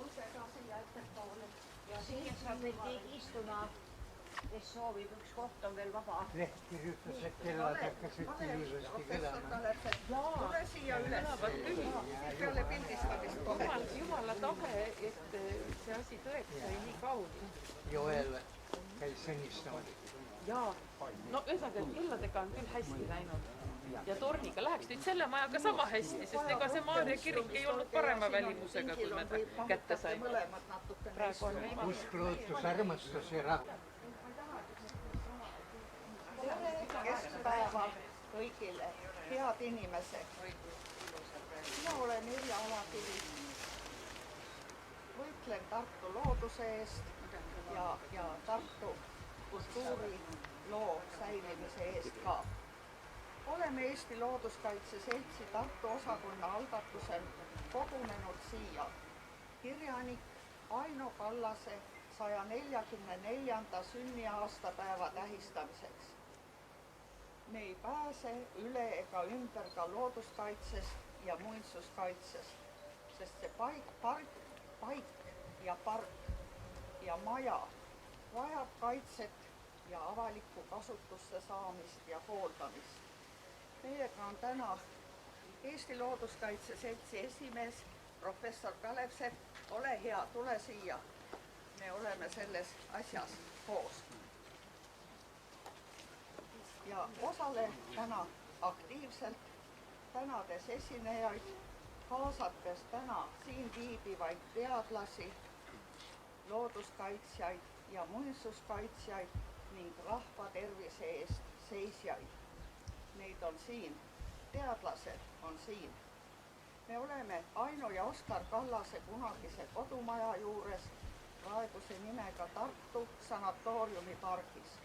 Lusega siia ettepoole. Ja siin saab neid kõik istuna, kes soovib, üks koht on veel vaba. Leht kirjutas, et kellad hakkasid ilusasti kõlama. Tule siia üles. Peale pildistamist kohe. Jumala tahe, et see asi tõeks sai nii kaunis. Joel käis sõnistamas. Jaa, no ühesõnaga, kelladega on küll hästi läinud. Ja torniga läheks nüüd selle majaga sama hästi, sest ega see Maarja kirik ei olnud parema välimusega, kui me ta kätte saime. Praegu on meil Usk, lootus, armastus ja rahv. Tere keskpäeva kõigile, head inimesed. Mina olen Irja Alakivi. Võitlen Tartu looduse eest ja Tartu kultuuriloo säilimise eest ka. Oleme Eesti Looduskaitse Seltsi Tartu osakonna algatusel kogunenud siia kirjanik Aino Kallase 144. sünniaastapäeva tähistamiseks. Me ei pääse üle ega ümber ka looduskaitsest ja muinsuskaitsest, sest see paik ja park ja maja vajab kaitset ja avalikku kasutusse saamist ja hooldamist. Meiega on täna Eesti Looduskaitse Seltsi esimees, professor Kalev Sepp. Ole hea, tule siia. Me oleme selles asjas koos. Ja osale täna aktiivselt, tänades esinejaid, kaasates täna siin viibivaid teadlasi, looduskaitsjaid ja muinsuskaitsjaid ning rahva tervise eest seisjaid. Neid on siin, teadlased on siin. Me oleme Aino ja Oskar Kallase kunagise kodumaja juures, praeguse nimega Tartu sanatooriumi pargis.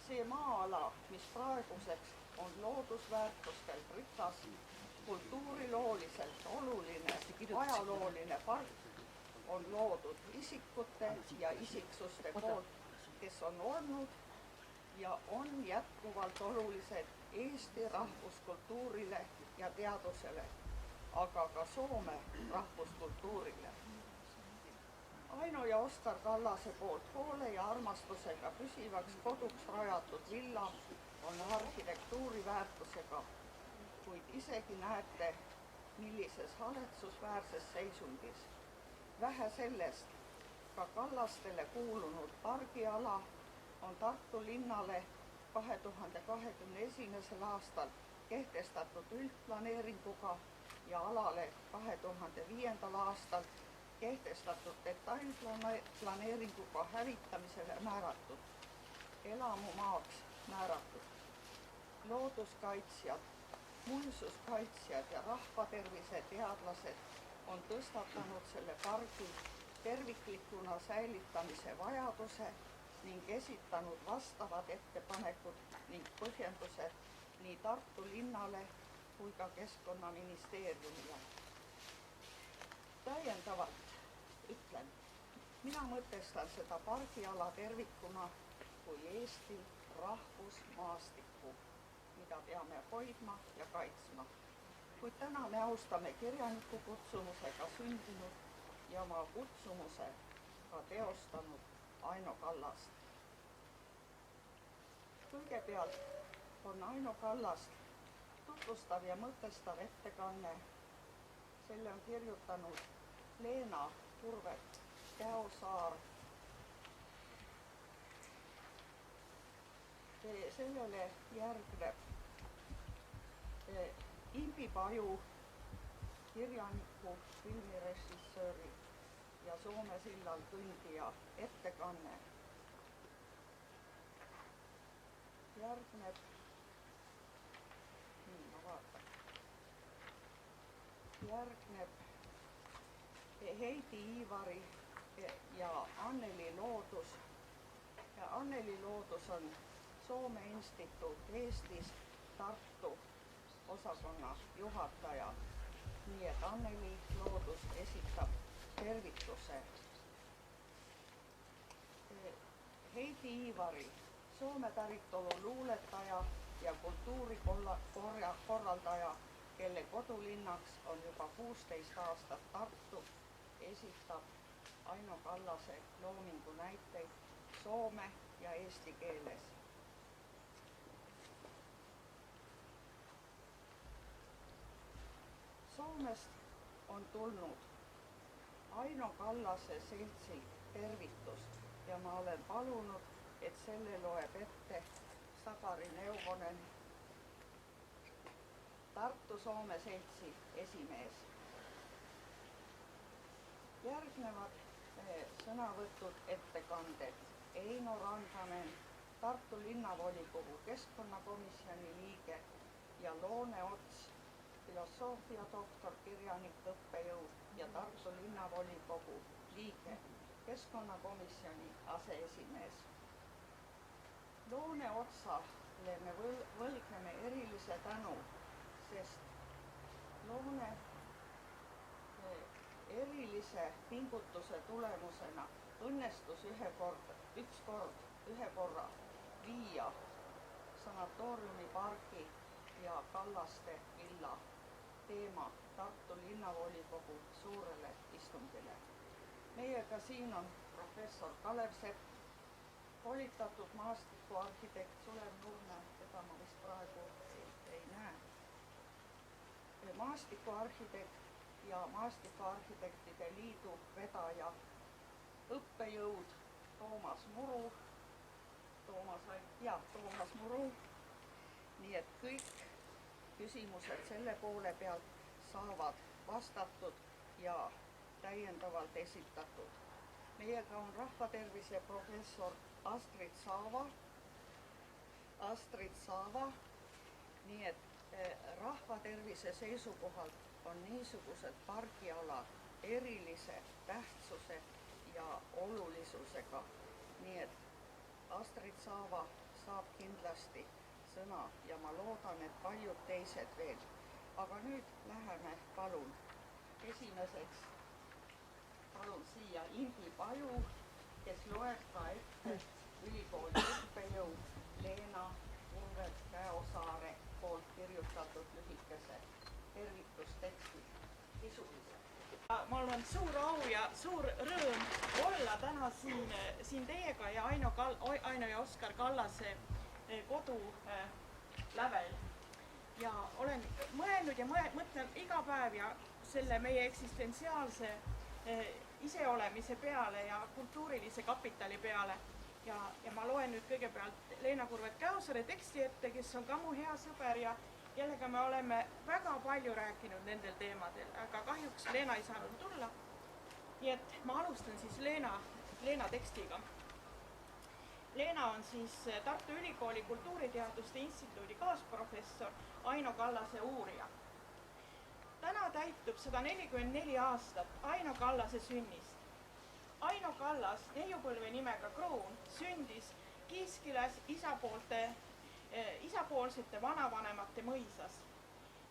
See maa-ala, mis praeguseks on loodusväärtustel rikas, kultuurilooliselt oluline, ajalooline park, on loodud isikute ja isiksuste poolt, kes on olnud ja on jätkuvalt olulised Eesti rahvuskultuurile ja teadusele, aga ka Soome rahvuskultuurile. Aino ja Oskar Kallase poolt hoole ja armastusega püsivaks koduks rajatud villa on arhitektuuriväärtusega, kuid isegi näete, millises haletsusväärses seisundis. Vähe sellest, ka Kallastele kuulunud pargiala on Tartu linnale 2021. aastal kehtestatud üldplaneeringuga ja alale 2005. aastal kehtestatud detailplaneeringuga hävitamisele määratud, elamumaaks määratud. Looduskaitsjad, muinsuskaitsjad ja rahvatervise teadlased on tõstatanud selle pargi terviklikuna säilitamise vajaduse ning esitanud vastavad ettepanekud ning põhjendused nii Tartu linnale kui ka Keskkonnaministeeriumile. Täiendavalt ütlen, mina mõtestan seda pargiala tervikuna kui Eesti rahvusmaastikku, mida peame hoidma ja kaitsma. Kuid täna me austame kirjaniku kutsumusega sündinud ja oma kutsumuse ka teostanud Aino Kallast. Kõigepealt on Aino Kallast tutvustav ja mõtestav ettekanne. Selle on kirjutanud Leena Kurvet Käosaar. Sellele järgneb Impi Paju, kirjaniku, filmirežissööri ja Soome sillal kõndija ettekanne. Järgneb, Heidi Iivari ja Anneli Loodus. Ja Anneli Loodus on Soome Instituut Eestis Tartu osakonna juhataja. Nii et Anneli Loodus esitab tervituse. Heidi Iivari, Soome päritolu luuletaja ja kultuurikorraldaja, kelle kodulinnaks on juba 16 aastat Tartu, esitab Aino Kallase loomingu näiteid soome ja eesti keeles. Soomest on tulnud Aino Kallase seltsilt tervitus ja ma olen palunud, et selle loeb ette Sakari Neuvonen, Tartu Soome seltsi esimees. Järgnevad sõnavõtud ettekanded. Eino Rantanen, Tartu linnavolikogu keskkonnakomisjoni liige ja Loone Ots, filosoofiadoktor, kirjanik, õppejõud ja Tartu linnavolikogu liige, keskkonnakomisjoni aseesimees. Loone Otsale me võlgneme erilise tänu, sest Loone erilise pingutuse tulemusena õnnestus ühe korra viia sanatooriumi pargi ja Kallaste villa teema Tartu linnavolikogu suurele istungile. Meiega siin on professor Kalev Sepp, volitatud maastikuarhitekt Sulev Nurme, keda ma vist praegu ei näe, maastikuarhitekt ja Maastikuarhitektide Liidu vedaja, õppejõud Toomas Muru. Nii et kõik küsimused selle poole pealt saavad vastatud ja täiendavalt esitatud. Meiega on rahvatervise professor Astrid Saava, nii et rahvatervise seisukohalt on niisugused pargialad erilise tähtsuse ja olulisusega. Nii et Astrid Saava saab kindlasti sõna ja ma loodan, et paljud teised veel. Aga nüüd läheme palun esimeseks siia Ingi Paju, kes loeb ka ette ülikooli õppejõud Leena Urvet-Käosaare poolt kirjutatud lühikese tervitusteksti sisuliselt. Mul on suur au ja suur rõõm olla täna siin teiega ja Aino ja Oskar Kallase kodu lävel. Ja olen mõelnud ja mõtlen iga päev ja selle meie eksistentsiaalse iseolemise peale ja kultuurilise kapitali peale. Ja ma loen nüüd kõigepealt Leena Urvet-Käosaare teksti ette, kes on ka mu hea sõber ja kellega me oleme väga palju rääkinud nendel teemadel, aga kahjuks Leena ei saanud tulla. Nii et ma alustan siis Leena tekstiga. Leena on siis Tartu Ülikooli Kultuuriteaduste Instituudi kaasprofessor, Aino Kallase uurija. Täna täitub 144 aastat Aino Kallase sünnist. Aino Kallas, neiupõlve nimega Kruun, sündis Kiiskilas isapoolsete vanavanemate mõisas.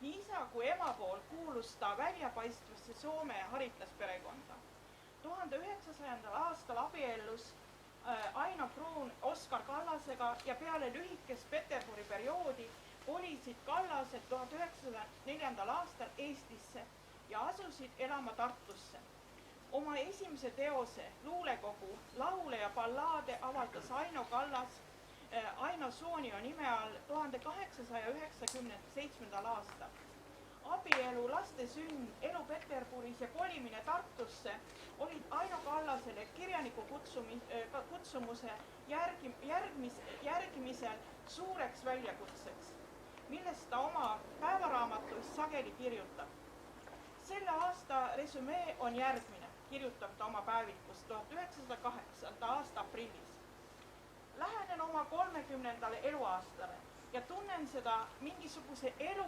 Nii isa kui ema pool kuulus ta väljapaistvasse Soome haritlasperekonda. 1900. aastal abiellus Aino Kruun Oskar Kallasega ja peale lühikest Peterburi perioodi kolisid Kallased 1904. aastal Eestisse ja asusid elama Tartusse. Oma esimese teose luulekogu laule ja ballaade avaldas Aino Kallas Aino Soonio nime all 1897. aastal. Abielu, laste sünd, elu Peterburis ja kolimine Tartusse olid Aino Kallasele kirjaniku kutsumuse järgimisel suureks väljakutseks, millest ta oma päevaraamatuis sageli kirjutab. Selle aasta resümee on järgmine, kirjutab ta oma päevikus 1908. aasta aprillis. Lähenen oma 30. eluaastale ja tunnen seda mingisuguse elu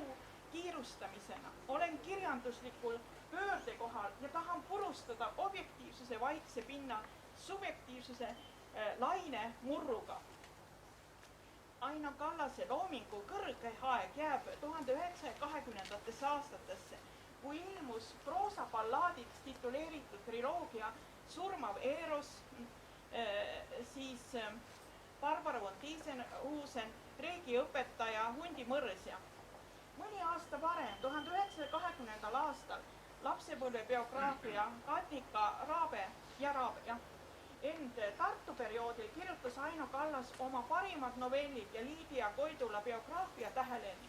kiirustamisena. Olen kirjanduslikul pöördekohal ja tahan purustada objektiivsuse vaikse pinna subjektiivsuse laine murruga. Aino Kallase loomingu kõrge aeg jääb 1920. aastatesse, kui ilmus proosaballaadiks tituleeritud triloogia Surmav Eros, siis Barbara von Tiesenhusen, reegiõpetaja, Hundi mõrsja. Mõni aasta varem, 1920. aastal, lapsepõlve biograafia Katnika Raabe, jah. Ent Tartu perioodil kirjutas Aino Kallas oma parimad novellid ja Liidia Koidula biograafia Tähelend,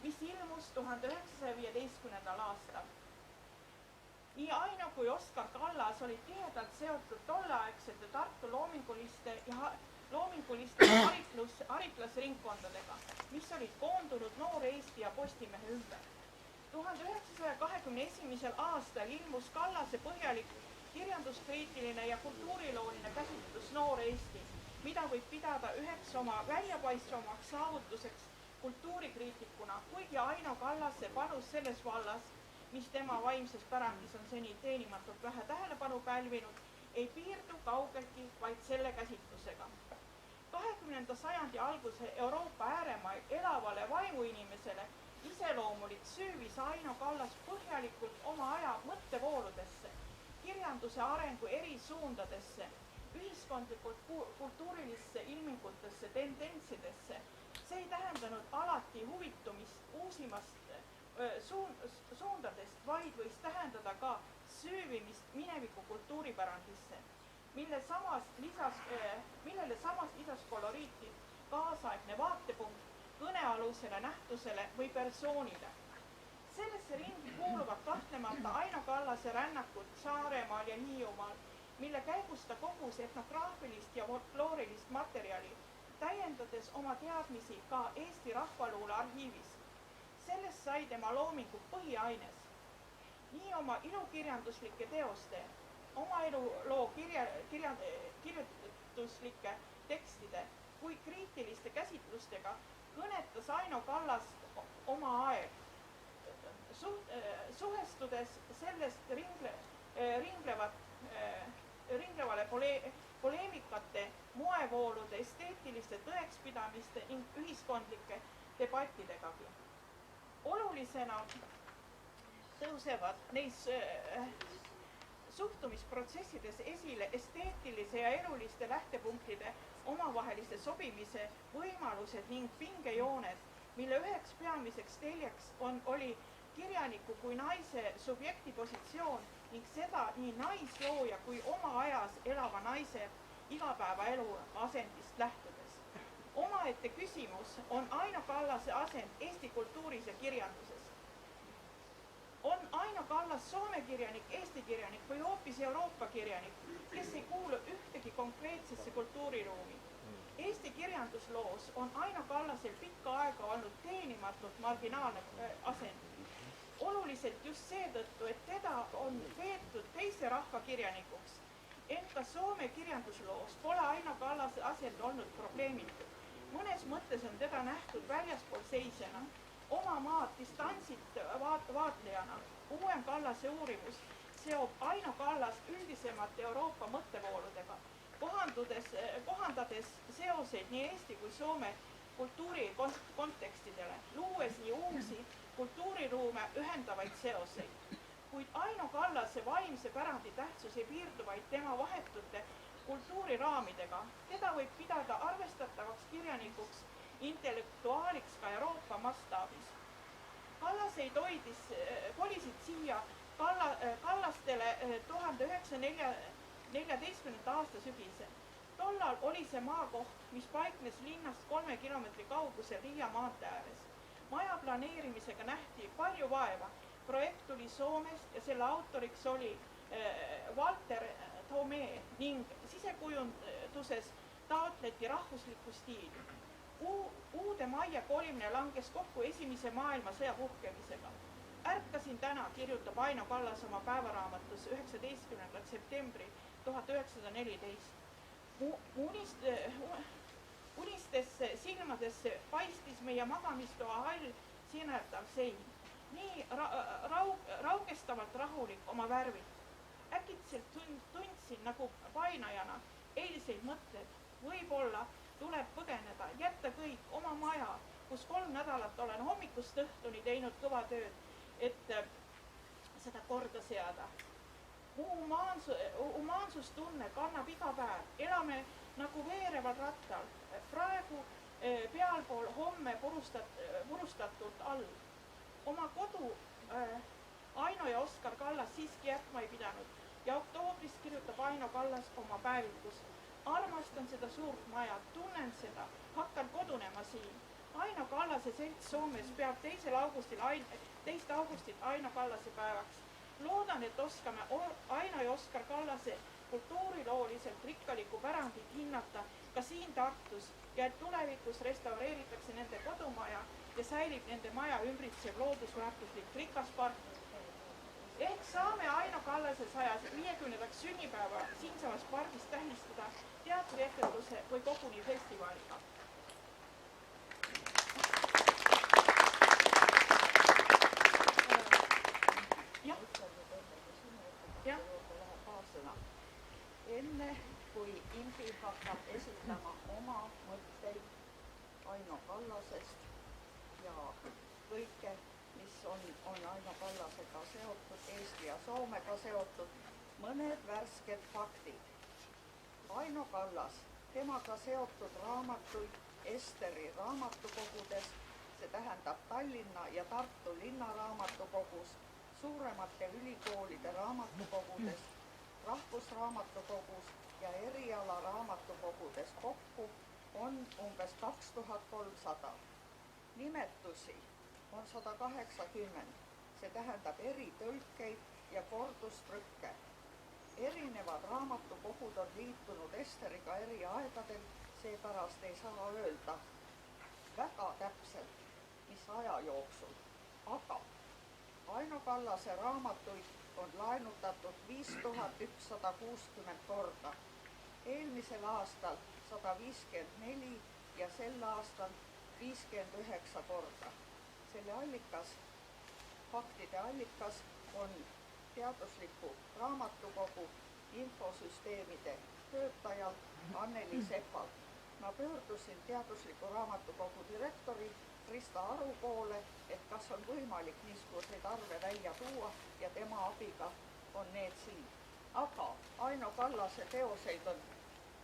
mis ilmus 1915. aastal. Nii Aino kui Oskar Kallas olid tihedalt seotud tolleaegsete Tartu loominguliste haritlasringkondadega, mis olid koondunud Noor Eesti ja Postimehe ümber. 1921. aastal ilmus Kallase põhjalik kirjanduskriitiline ja kultuurilooline käsitlus Noor Eesti, mida võib pidada üheks oma väljapaistvamaks saavutuseks kultuurikriitikuna, kuigi Aino Kallase panus selles vallas, mis tema vaimses pärandis on seni teenimatult vähe tähelepanu pälvinud, ei piirdu kaugeltki vaid selle käsitlusega. 20. sajandi alguse Euroopa ääremail elavale vaimuinimesele iseloomulik süüvis Aino Kallas põhjalikult oma aja mõttevooludesse, kirjanduse arengu eri suundadesse, ühiskondlikult kultuurilisse ilmingutesse, tendentsidesse. See ei tähendanud alati huvitumist uusimast suundadest, vaid võis tähendada ka süüvimist mineviku kultuuripärandisse, millele samas lisas koloriiti kaasaegne vaatepunkt kõnealusele nähtusele või persoonile. Sellesse ringi kuuluvad kahtlemata Aino Kallase rännakud Saaremaal ja Hiiumaal, mille käigus ta kogus etnograafilist ja folkloorilist materjali, täiendades oma teadmisi ka Eesti Rahvaluule arhiivist. Sellest sai tema loomingu põhiaines. Nii oma ilukirjanduslike teoste, oma eluloo kirjutuslike tekstide kui kriitiliste käsitlustega kõnetas Aino Kallas oma aeg, suhestudes sellest ringlevale poleemikate, moevoolude, esteetiliste tõekspidamiste ning ühiskondlike debattidegagi. Olulisena tõusevad neis suhtumisprotsessides esile esteetilise ja eluliste lähtepunktide omavahelise sobimise võimalused ning pingejooned, mille üheks peamiseks teljeks oli kirjaniku kui naise subjekti positsioon ning seda nii naislooja kui oma ajas elava naise igapäevaelu asendist lähtudes. Omaette küsimus on Aino Kallase asend Eesti kultuuris ja kirjanduses. On Aino Kallas soome kirjanik, Eesti kirjanik või hoopis Euroopa kirjanik, kes ei kuulu ühtegi konkreetsesse kultuuriruumi. Eesti kirjandusloos on Aino Kallasel pikka aega olnud teenimatult marginaalne asend. Oluliselt just seetõttu, et teda on peetud teise rahva kirjanikuks. Ent ka soome kirjandusloos pole Aino Kallase asend olnud probleemitud. Mõnes mõttes on teda nähtud väljaspool seisjana, oma maad distantsilt vaatlejana. Uuem Kallase uurimus seob Aino Kallas üldisemate Euroopa mõttevooludega, kohandades seoseid nii Eesti kui Soome kultuuri kontekstidele, luues nii uusi kultuuriruume ühendavaid seoseid. Kuid Aino Kallase vaimse pärandi tähtsus ei piirdu vaid tema vahetute kultuuriraamidega. Teda võib pidada arvestatavaks kirjanikuks, intellektuaaliks ka Euroopa mastaabis. Kallaseid kolisid siia Kallastele 1914. aasta sügisel. Tollal oli see maakoht, mis paiknes linnast 3 kilomeetri kaugusel Riia maantee ääres. Maja planeerimisega nähti palju vaeva. Projekt tuli Soomest ja selle autoriks oli Walter Tomee ning sisekujunduses taotleti rahvuslikku stiili. Uude majja kolimine langes kokku esimese maailmasõja puhkemisega. Ärkasin täna, kirjutab Aino Kallas oma päevaraamatus 19. septembri 1914. Unistesse silmadesse paistis meie magamistoa hall sinerdav sein. Nii raugestavalt rahulik oma värvid. Äkitselt tundsin nagu painajana eilseid mõtteid. Võib-olla tuleb põgeneda, jätta kõik oma maja, kus 3 nädalat olen hommikust õhtuni teinud kõva tööd, et seda korda seada. Mu humaansustunne kannab iga päev. Elame nagu veereval rattal. Praegu pealpool, homme purustatult all. Oma kodu Aino ja Oskar Kallas siiski jätma ei pidanud ja oktoobris kirjutab Aino Kallas oma päevikus. Armastan seda suurt maja, tunnen seda, hakkan kodunema siin. Aino Kallase selts Soomes peab 2. augustit Aino Kallase päevaks. Loodan, et oskame Aino ja Oskar Kallase kultuurilooliselt rikkaliku pärandit hinnata ka siin Tartus ja et tulevikus restaureeritakse nende kodumaja ja säilib nende maja ümbritsev loodusväärtuslik rikas park. Ehk saame Aino Kallase 150. sünnipäeva siinsamas pargis tähistada teatrietenduse või koguni festivaliga. Enne kui Imbi hakkab esitama oma mõtteid Aino Kallasest ja kõike, mis on Aino Kallasega seotud, Eesti ja Soomega seotud, mõned värsked faktid. Aino Kallas, temaga seotud raamatuid Esteri raamatukogudes, see tähendab Tallinna ja Tartu linnaraamatukogus, suuremate ülikoolide raamatukogudes, rahvusraamatukogus ja eriala raamatukogudes kokku on umbes 2300. Nimetusi on 180, see tähendab eritõlkeid ja kordustrükke. Erinevad raamatukogud on liitunud Esteriga eri aegadel, seepärast ei saa öelda väga täpselt, mis aja jooksul, aga Aino Kallase raamatuid on laenutatud 5160 korda, eelmisel aastal 154 ja sel aastal 59 korda. Selle allikas, faktide allikas on teadusliku raamatukogu infosüsteemide töötajalt Anneli Sepalt. Ma pöördusin teadusliku raamatukogu direktori Krista Aru poole, et kas on võimalik niisuguseid arve välja tuua ja tema abiga on need siin. Aga Aino Kallase teoseid on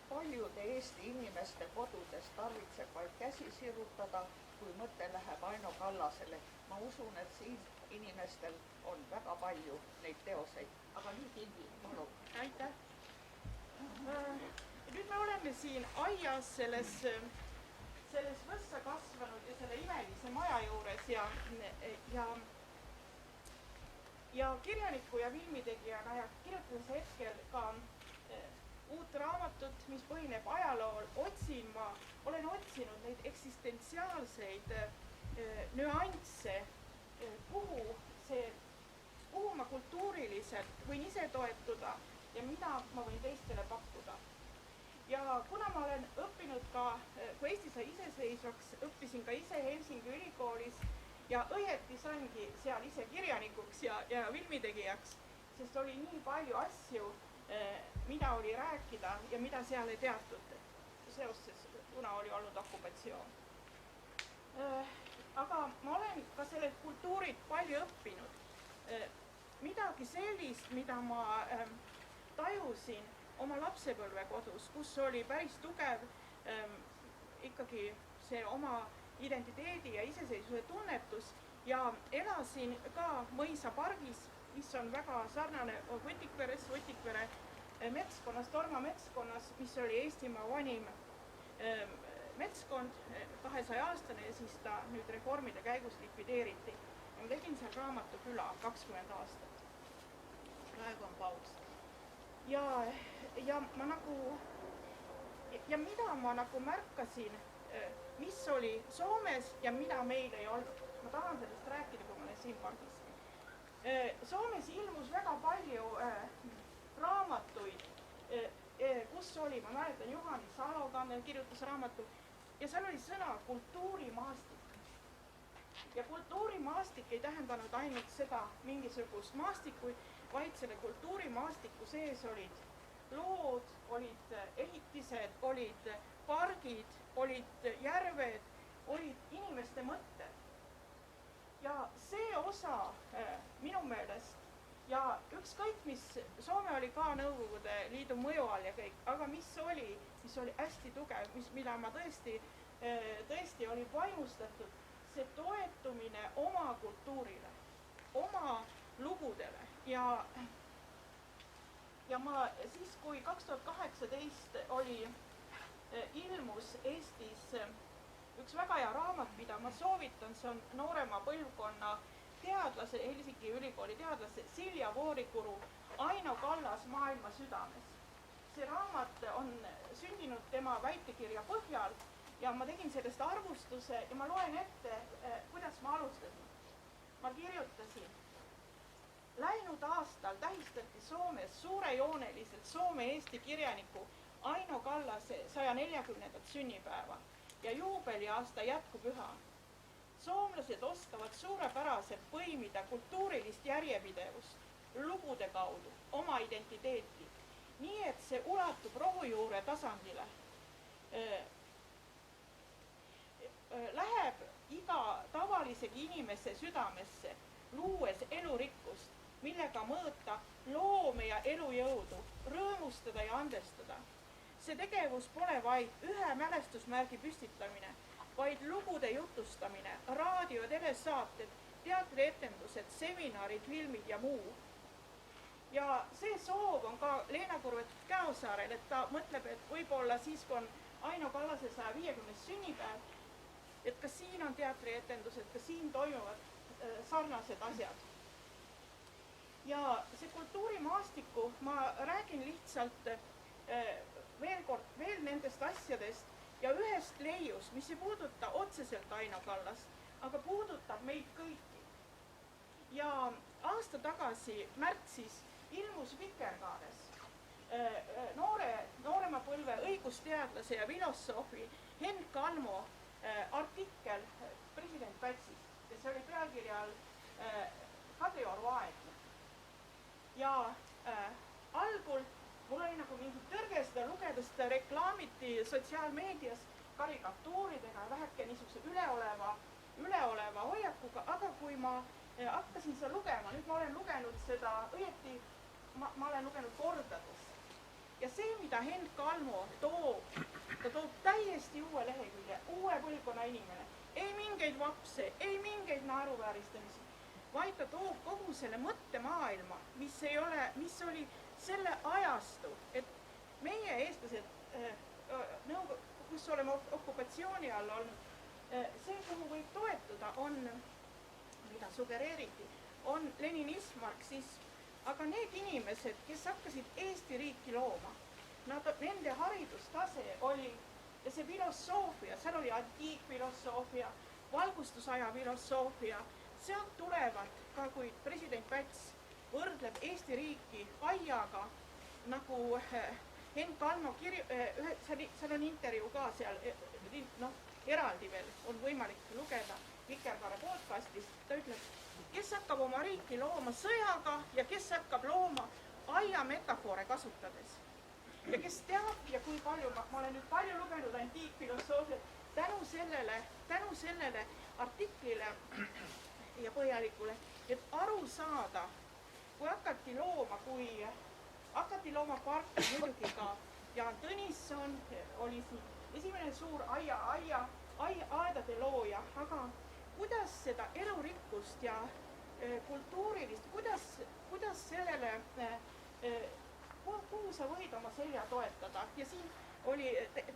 paljude Eesti inimeste kodudes, tarvitseb vaid käsi sirutada, kui mõte läheb Aino Kallasele. Ma usun, et siin inimestel on väga palju neid teoseid. Aga nüüd Imbi, palun. Aitäh. Nüüd me oleme siin aias selles võssa kasvanud ja selle imelise maja juures ja kirjaniku ja filmitegijana ja kirjutades hetkel ka uut raamatut, mis põhineb ajalool, olen otsinud neid eksistentsiaalseid nüansse, kuhu ma kultuuriliselt võin ise toetuda ja mida ma võin teistele pakkuda. Ja kuna ma olen õppinud ka, kui Eesti sai iseseisvaks, õppisin ka ise Helsingi ülikoolis ja õieti saingi seal ise kirjanikuks ja filmitegijaks, sest oli nii palju asju, mida oli rääkida ja mida seal ei teatud seoses, kuna oli olnud okupatsioon. Aga ma olen ka sellelt kultuurilt palju õppinud. Midagi sellist, mida ma tajusin oma lapsepõlvekodus, kus oli päris tugev ikkagi see oma identiteedi ja iseseisvuse tunnetus ja elasin ka mõisapargis, mis on väga sarnane Võtikvere metskonnas, Torma metskonnas, mis oli Eestimaa vanim metskond, 200-aastane ja siis ta nüüd reformide käigus likvideeriti. Ma tegin seal Raamatuküla 20 aastat. Praegu on paus. Ja mida ma nagu märkasin, mis oli Soomes ja mida meil ei olnud. Ma tahan sellest rääkida, kui ma olen siin pargis. Soomes ilmus väga palju raamatuid, kus oli, ma mäletan, Juhani Salokanne kirjutas raamatu ja seal oli sõna kultuurimaastik. Ja kultuurimaastik ei tähendanud ainult seda mingisugust maastikuid, vaid selle kultuurimaastiku sees olid lood, olid ehitised, olid pargid, olid järved, olid inimeste mõtted. Ja see osa minu meelest ja ükskõik mis, Soome oli ka Nõukogude Liidu mõju all ja kõik, aga mis oli hästi tugev, mida ma tõesti oli vaimustatud, see toetumine oma kultuurile, oma lugudele ja ma siis, kui 2018 ilmus Eestis üks väga hea raamat, mida ma soovitan, see on noorema põlvkonna teadlase, Helsingi ülikooli teadlase Silja Voorikuru Aino Kallas maailma südames. See raamat on sündinud tema väitekirja põhjal ja ma tegin sellest arvustuse ja ma loen ette, kuidas ma alustasin. Ma kirjutasin, läinud aastal tähistati Soomes suurejooneliselt Soome-Eesti kirjaniku Aino Kallase 140. sünnipäeva ja juubeliaasta jätkupüha. Soomlased oskavad suurepäraselt põimida kultuurilist järjepidevust lugude kaudu oma identiteeti, nii et see ulatub rohujuure tasandile. Läheb iga tavalisegi inimese südamesse, luues elurikkust, millega mõõta loome ja elujõudu, rõõmustada ja andestada. See tegevus pole vaid ühe mälestusmärgi püstitamine, vaid lugude jutustamine, raadio- ja telesaated, teatrietendused, seminarid, filmid ja muu. Ja see soov on ka Leena Kurvet-Käosaarel, et ta mõtleb, et võib-olla siis, kui on Aino Kallase 150. sünnipäev, et ka siin on teatrietendused, ka siin toimuvad sarnased asjad. Ja see kultuurimaastiku, ma räägin lihtsalt veel nendest asjadest ja ühest leiust, mis ei puuduta otseselt Aino Kallast, aga puudutab meid kõiki. Ja aasta tagasi märtsis ilmus Vikerkaares noorema põlve õigusteadlase ja filosoofi Henn Kalmo artikkel president Pätsist ja see oli pealkirjal Kadriorgu aegne. Ja algul mul oli nagu mingi tõrge seda lugeda, seda reklaamiti sotsiaalmeedias karikatuuridega ja väheke niisuguse üleoleva hoiakuga, aga kui ma hakkasin seda lugema, nüüd ma olen lugenud seda õieti, ma olen lugenud kordades. Ja see, mida Henn Kalmo ta toob täiesti uue lehekülje, uue põlvkonna inimene. Ei mingeid vapse, ei mingeid naeruvääristamisi, vaid ta toob kogu selle mõttemaailma, mis oli selle ajastu, et meie eestlased, kus oleme okupatsiooni all olnud, see, kuhu võib toetuda, mida sugereeriti, on leninism, marksism. Aga need inimesed, kes hakkasid Eesti riiki looma, nende haridustase oli, ja see filosoofia, seal oli antiikfilosoofia, valgustusaja filosoofia, sealt tulevad ka, kui president Päts võrdleb Eesti riiki aiaga, nagu Henn Kalmo seal on intervjuu ka seal, eraldi veel on võimalik lugeda Vikerkaare podcastist, ta ütleb, kes hakkab oma riiki looma sõjaga ja kes hakkab looma aia metafoore kasutades. Ja kes teab ja kui palju, ma olen nüüd palju lugenud antiikfilosoofiat, tänu sellele artiklile ja põhjalikule, et aru saada, kui hakati looma parki muidugi ka Jaan Tõnisson oli siin esimene suur aedade looja, aga kuidas seda elurikkust ja kultuurilist, kuidas sellele, kuhu sa võid oma selja toetada ja siin oli,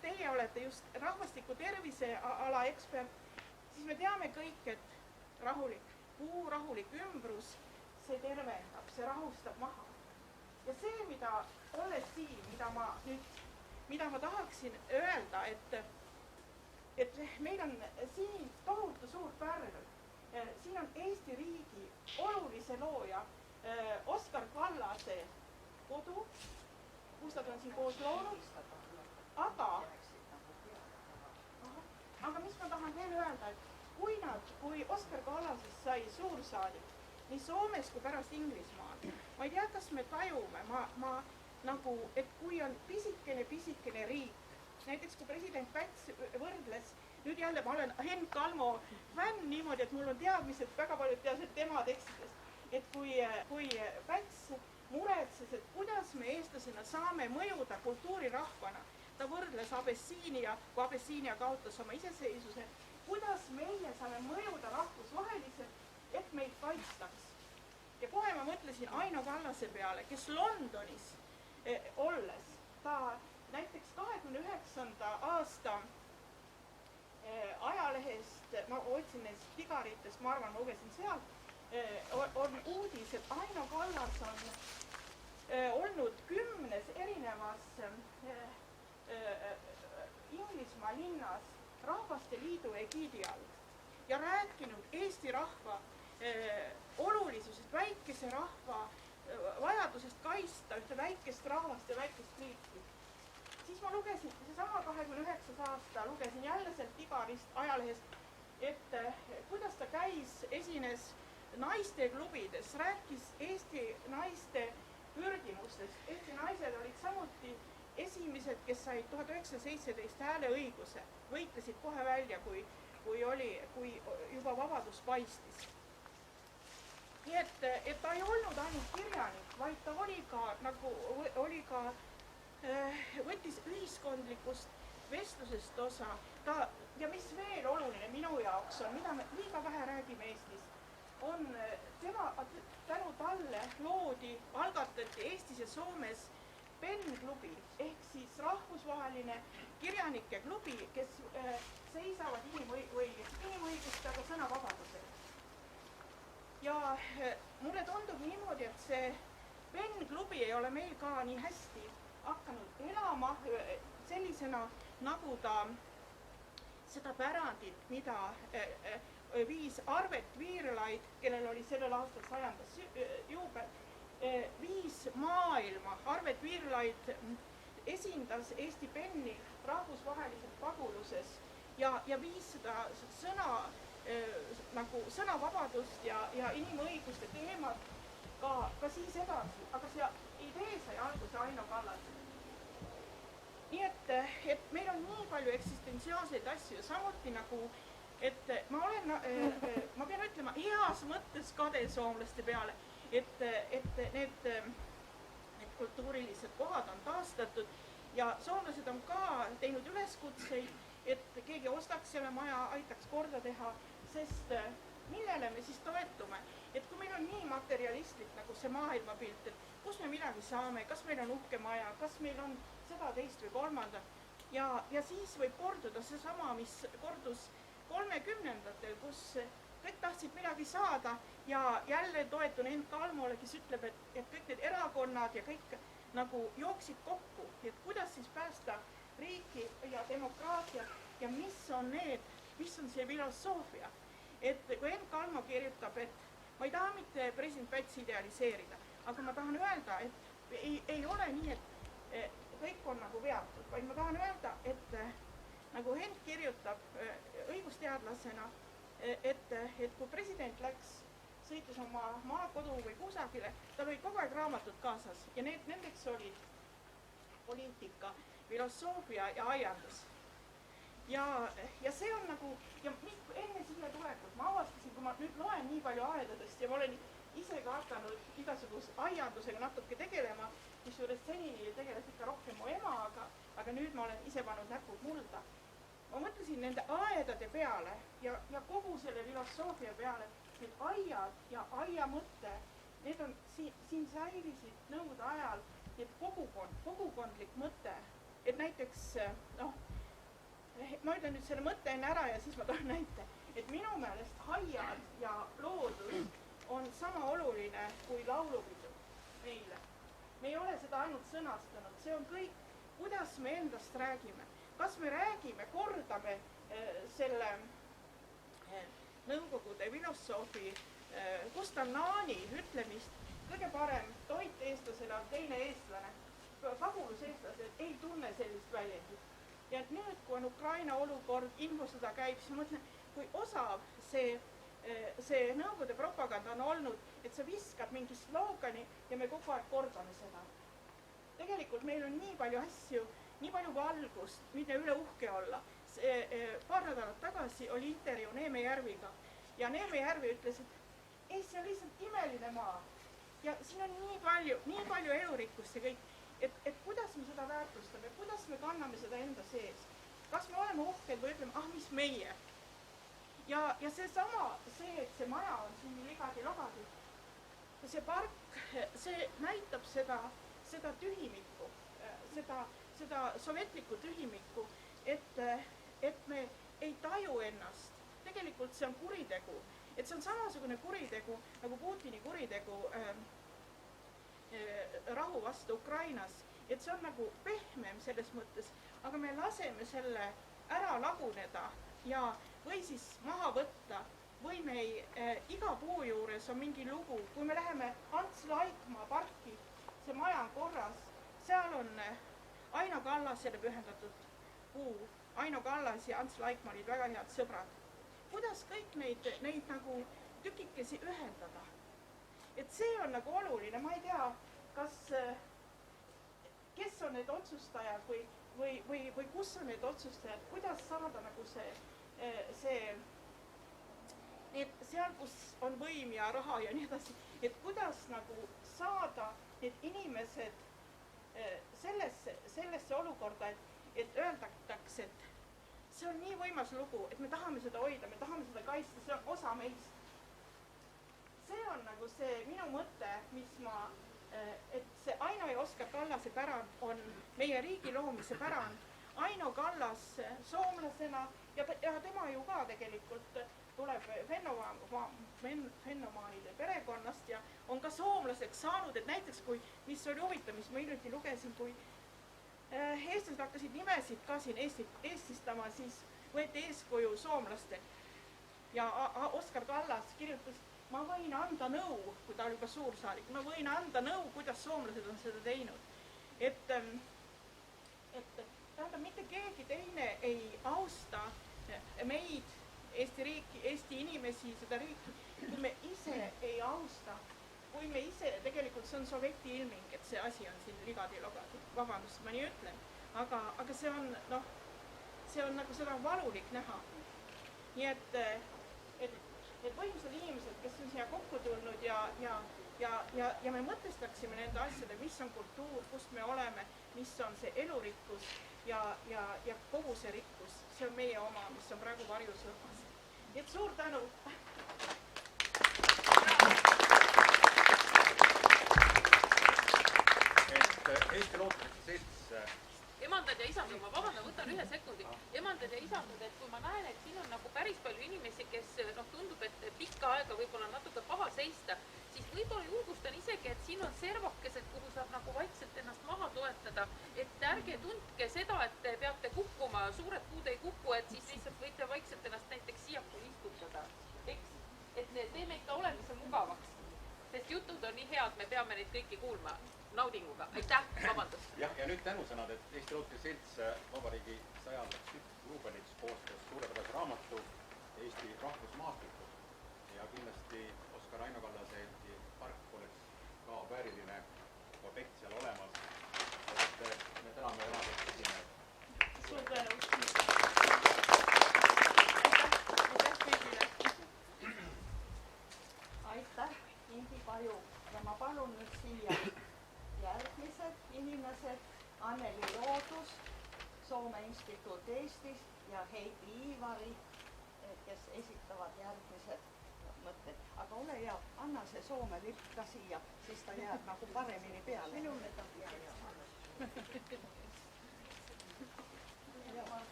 teie olete just rahvastiku terviseala ekspert, siis me teame kõik, et rahulik ümbrus, see tervendab, see rahustab maha. Ja see, olles siin, mida ma tahaksin öelda, et meil on siin tohutu suur pärl. Siin on Eesti riigi olulise looja Oskar Kallase kodu, kus nad on siin koos loonud. Aga mis ma tahan veel öelda, et kui Oskar Kallasest sai suursaadik nii Soomes kui pärast Inglismaal, ma ei tea, kas me tajume, et kui on pisikene riik, näiteks kui president Päts võrdles, nüüd jälle ma olen Henn Kalmo fänn niimoodi, et mul on teadmised väga paljud teadmised tema tekstidest, et kui Päts muretses, et kuidas me eestlasena saame mõjuda kultuurirahvana, ta võrdles Abessiinia, kui Abessiinia kaotas oma iseseisvuse, kuidas meie saame mõjuda rahvusvaheliselt, et meid kaitstaks. ja kohe ma mõtlesin Aino Kallase peale, kes Londonis olles, ta näiteks 29. aasta ajalehest, ma otsin nendest Digaritest, ma arvan, ma lugesin sealt, on uudis, et Aino Kallas on olnud 10 erinevas Inglismaa linnas Rahvaste Liidu egiidi all ja rääkinud Eesti rahva olulisusest, väikese rahva vajadusest kaitsta ühte väikest rahvast ja väikest riiki. Siis ma lugesin, seesama 29. aasta, lugesin jälle sealt Digarist ajalehest, et kuidas ta käis, esines naisteklubides, rääkis Eesti naiste pürgimustest. Eesti naised olid samuti esimesed, kes said 1917 hääleõiguse, võitlesid kohe välja, kui juba vabadus paistis. Nii et ta ei olnud ainult kirjanik, vaid ta oli ka võttis ühiskondlikust vestlusest osa. Ja mis veel oluline minu jaoks on, mida me liiga vähe räägime Eestis, on tänu talle algatati Eestis ja Soomes PEN-klubi ehk siis rahvusvaheline kirjanike klubi, kes seisavad inimõiguste, aga sõnavabadusega. Ja mulle tundub niimoodi, et see PEN-klubi ei ole meil ka nii hästi hakanud elama sellisena, nagu ta seda pärandit, mida viis Arvet Viirlaid, kellel oli sellel aastal 100. juubel, viis maailma. Arvet Viirlaid esindas Eesti PEN-i rahvusvaheliselt paguluses ja viis seda sõnavabadust ja inimõiguste teemat ka siis edasi, aga see idee sai alguse Aino Kallasel. Nii et meil on nii palju eksistentsiaalseid asju, samuti nagu, et ma pean ütlema heas mõttes kade soomlaste peale, et need kultuurilised kohad on taastatud ja soomlased on ka teinud üleskutseid, et keegi ostaks selle maja, aitaks korda teha, sest millele me siis toetume, et kui meil on nii materialistlik nagu see maailmapilt, et kus me midagi saame, kas meil on uhke maja, kas meil on seda, teist või kolmandat ja siis võib korduda seesama, mis kordus 30-ndatel, kus kõik tahtsid midagi saada ja jälle toetun Enn Kalmole, kes ütleb, et kõik need erakonnad ja kõik nagu jooksid kokku, et kuidas siis päästa riiki ja demokraatiat ja mis on see filosoofia. Et kui Enn Kalmo kirjutab, et ma ei taha mitte president Pätsi idealiseerida, aga ma tahan öelda, et ei ole nii, et kõik on nagu veatud, vaid ma tahan öelda, et nagu Henn kirjutab õigusteadlasena, et kui president sõitis oma maakodu või kusagile, tal oli kogu aeg raamatud kaasas ja nendeks olid poliitika, filosoofia ja aiandus. Ja see on nagu, ja enne siia tulekut ma avastasin, kui ma nüüd loen nii palju aedadest ja ma olen ise ka hakanud igasuguse aiandusega natuke tegelema, mis juures senini tegeles ikka rohkem mu ema, aga nüüd ma olen ise pannud näpud mulda. Ma mõtlesin nende aedade peale ja kogu selle filosoofia peale, need aiad ja aia mõte, need on siin säilisid nõude ajal, need kogukondlik mõte, et näiteks, ma ütlen nüüd selle mõtte enne ära ja siis ma tahan näite, et minu meelest aiad ja loodus on sama oluline kui laulupidu meile. Me ei ole seda ainult sõnastanud, see on kõik, kuidas me endast räägime. Kas me räägime, kordame selle nõukogude filosoofi Gustav Naani ütlemist, kõige parem toit eestlasele on teine eestlane. Paguluseestlased ei tunne sellist väljendit. Ja nüüd, kui on Ukraina olukord, infosõda käib, siis mõtlen, kui osav see nõukogude propaganda on olnud, et sa viskad mingi sloogani ja me kogu aeg kordame seda. Tegelikult meil on nii palju asju, nii palju valgust, mille üle uhke olla. Paar nädalat tagasi oli intervjuu Neeme Järviga ja Neeme Järvi ütles, et ei, see on lihtsalt imeline maa ja siin on nii palju elurikkust ja kõik, et kuidas me seda väärtustame, kuidas me kanname seda enda sees. Kas me oleme uhked või ütleme, mis meie? Ja seesama, et see maja on siin ligadi-logadi, see park, see näitab seda tühimikku, seda sovetlikku tühimikku, et me ei taju ennast. Tegelikult see on kuritegu, et see on samasugune kuritegu nagu Putini kuritegu rahu vastu Ukrainas, et see on nagu pehmem selles mõttes, aga me laseme selle ära laguneda ja või siis maha võtta või me iga puu juures on mingi lugu, kui me läheme Ants Laikmaa parki, see maja on korras, seal on Aino Kallasele pühendatud puu, Aino Kallas ja Ants Laikmaa olid väga head sõbrad. Kuidas kõik neid nagu tükikesi ühendada? Et see on nagu oluline, ma ei tea, kes on need otsustajad või kus on need otsustajad, kuidas saada nagu seal, kus on võim ja raha ja nii edasi, et kuidas nagu saada need inimesed sellesse olukorda, et öeldatakse, et see on nii võimas lugu, et me tahame seda hoida, me tahame seda kaitsta, see on osa meist. See on nagu see minu mõte, et see Aino ja Oskar Kallase pärand on meie riigi loomise pärand. Aino Kallas soomlasena ja tema ju ka tegelikult tuleb fennomaanide perekonnast ja on ka soomlaseks saanud, et näiteks mis oli huvitav, mis ma hiljuti lugesin, kui eestlased hakkasid nimesid ka siin eestistama, siis võeti eeskuju soomlastel. Ja Oskar Kallas kirjutas, ma võin anda nõu, kui ta oli juba suursaadik, ma võin anda nõu, kuidas soomlased on seda teinud. Et tähendab, mitte keegi teine ei austa meid, Eesti riiki, Eesti inimesi, seda riiki, kui me ise ei austa, kui me ise, tegelikult see on soveti ilming, et see asi on siin ligadi-logadi, vabandust, ma nii ütlen, aga see on, see on nagu seda valulik näha. Nii et võimsad inimesed, kes on siia kokku tulnud ja me mõtestaksime nende asjade, mis on kultuur, kust me oleme, mis on see elurikkus ja kogu see rikkus, see on meie oma, mis on praegu varjus õhmas. Et suur tänu! Eesti Looduslik Selts. Emandad ja isandad, ma vabandan, võtan ühe sekundi. Emandad ja isandad, et kui ma näen, et siin on nagu päris palju inimesi, kes tundub, et pikka aega võib-olla natuke paha seista, siis võib-olla julgustan isegi, et siin on servakesed, kuhu saab nagu vaikselt ennast maha toetada, et ärge tundke seda, et te peate kukkuma, suured puud ei kuku, et siis lihtsalt võite vaikselt ennast näiteks siiapool istutada. Eks? Et teeme ikka olemise mugavaks, sest jutud on nii head, me peame neid kõiki kuulma naudinguga. Aitäh, vabandust. Ja nüüd tänusõnad, et Eesti Looduslik Selts Vabariigi 100. juubeliks koostas suurepärase raamatu Eesti rahvusmaastikud ja kindlasti Oskar Aino Kallase park oleks ka vääriline objekt seal olemas. Et me täname tänaseks esimehed. Suur tänu. Aitäh kõigile. Aitäh, Indi Paju. Ja ma palun nüüd siia järgmised inimesed, Anneli Loodus, Soome Instituut Eestis ja Heidi Iivari, kes esitavad järgmised mõtted. Aga ole hea, anna see Soome lipp ka siia, siis ta jääb nagu paremini peale. Minule ta jääb.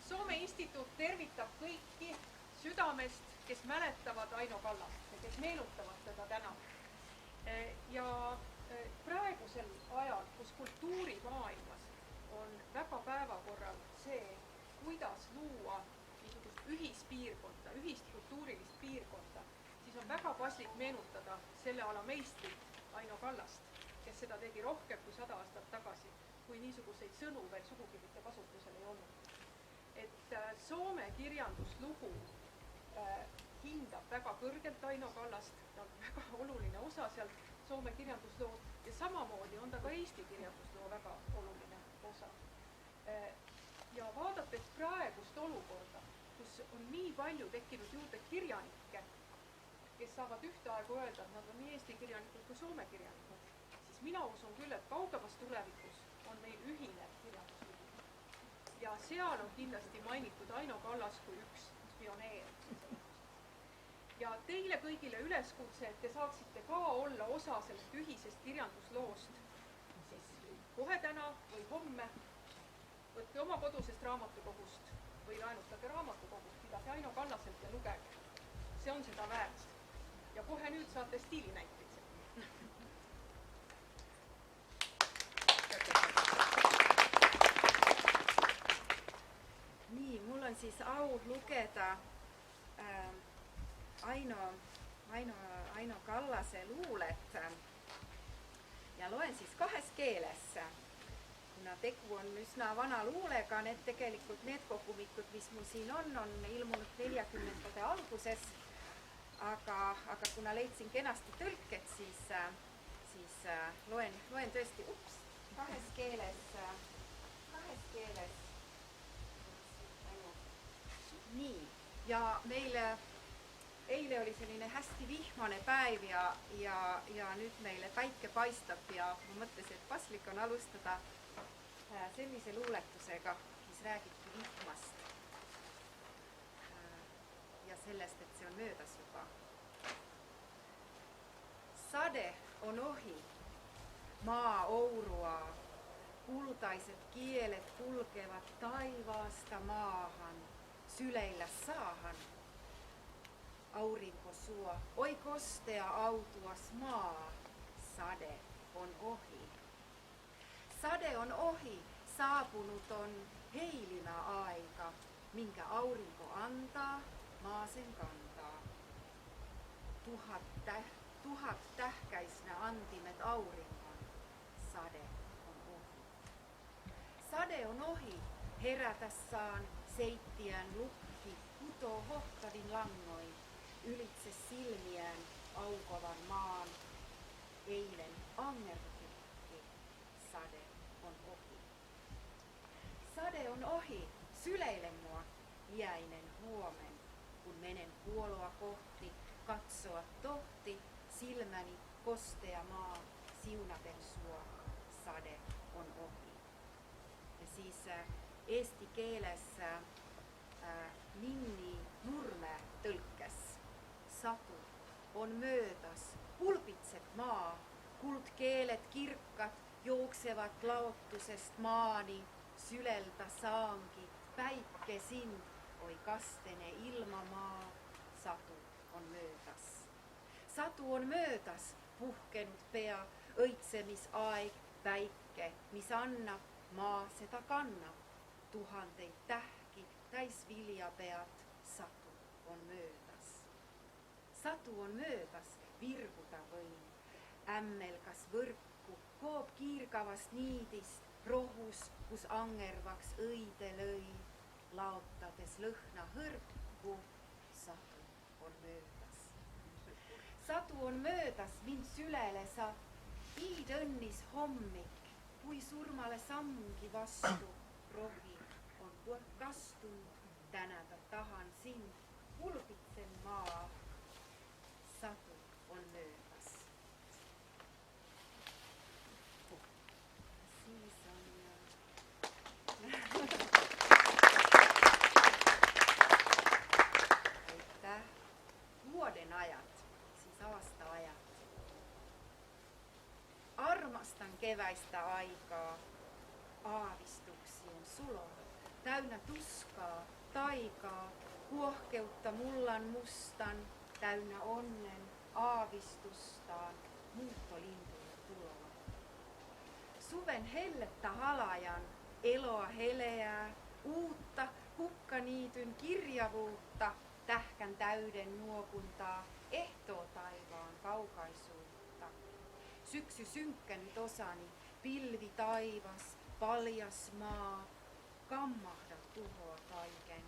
Soome Instituut tervitab kõiki südamest, kes mäletavad Aino Kallast ja kes meenutavad teda täna. Ja praegusel ajal, kus kultuurimaailmas on väga päevakorral see, kuidas luua niisugust ühispiirkonda, ühist kultuurilist piirkonda, siis on väga paslik meenutada selle ala meistrit Aino Kallast, kes seda tegi rohkem kui 100 aastat tagasi, kui niisuguseid sõnu veel sugugi mitte kasutusel ei olnud. Et Soome kirjanduslugu hindab väga kõrgelt Aino Kallast, ta on väga oluline osa sealt Soome kirjandusloo ja samamoodi on ta ka Eesti kirjandusloo väga oluline osa. Ja vaadates praegust olukorda, kus on nii palju tekkinud juurde kirjanikke, kes saavad ühtaegu öelda, et nad on nii Eesti kirjanikud kui Soome kirjanikud, siis mina usun küll, et kaugemas tulevikus on meil ühine kirjanduslugu. Ja seal on kindlasti mainitud Aino Kallas kui üks pioneer. Ja teile kõigile üleskutse, et te saaksite ka olla osa sellest ühisest kirjandusloost, siis kohe täna või homme võtke oma kodusest raamatukogust või laenutage raamatukogust, pidage Aino Kallaselt ja lugege. See on seda väärt. Ja kohe nüüd saate stiilinäiteks. Nii, mul on siis au lugeda Aino Kallase luulet ja loen siis kahes keeles. Kuna tegu on üsna vana luulega, need kogumikud, mis mul siin on ilmunud 40. alguses, aga kuna leidsin kenasti tõlked, siis loen tõesti kahes keeles. Nii, ja meil eile oli selline hästi vihmane päev ja nüüd meile päike paistab ja ma mõtlesin, et paslik on alustada sellise luuletusega, mis räägibki vihmast ja sellest, et see on möödas juba. Sade on ohi, maa ouruaa, kultaised kieled kulgevad taivaasta maahan, syleillä saahan. Aurinko suo, oi kostea autuas maa, sade on ohi. Sade on ohi, saapunut on heilimä aika, minkä aurinko antaa, maa sen kantaa. Tuhat tähkäisnä antimet auringon, sade on ohi. Sade on ohi, herätä saan seittiään lukki, kutoo hohtavin langoin, ylitse silmiään aukovan maan. Eilen angertukki, sade on ohi. Sade on ohi, syleile mua, iäinen huomen, kun menen kuoloa kohti, katsoa tohti, silmäni kostea maa, siunaten sua, sade on ohi. Ja siis eesti keeles Minni Nurme tõlkes. Satu on möödas, pulbitseb maa, kuldkeeled kirkad jooksevat laotusest maani, sülelda saangi, päike sind, oi kastene ilmamaa, satu on möödas. Satu on möödas, puhkenud pea, õitsemisaeg, päike, mis annab, maa seda kannab. Tuhandeid tähki, täis viljapead, satu on möödas. Satu on möödas, virguda võin. Ämmelgas võrku, koob kiirgavast niidist, rohus, kus angervaks õide lõi. Laotades lõhna hõrku, satu on möödas. Satu on möödas, mind sülele sa, iid õnnis hommik, kui surmale sammugi vastu, rohi on kastunud, tänada tahan sind, pulbitsen maa, satu on möödas. Siis on aitäh. Vuoden ajat, siis aasta-ajat. Armastan keväistä aikaa, aavistuksi on sulo, täynnä tuskaa, taikaa, kuohkeutta mullan mustan, täynnä onnen, aavistustaan, muuttolintujen tuloa. Suven hellettä halajan, eloa heleää, uutta kukkaniityn kirjavuutta, tähkän täyden nuokuntaa, ehtoo taivaan kaukaisuutta. Syksy synkkänyt osani, pilvi taivas, paljas maa, kammahda tuhoa kaiken,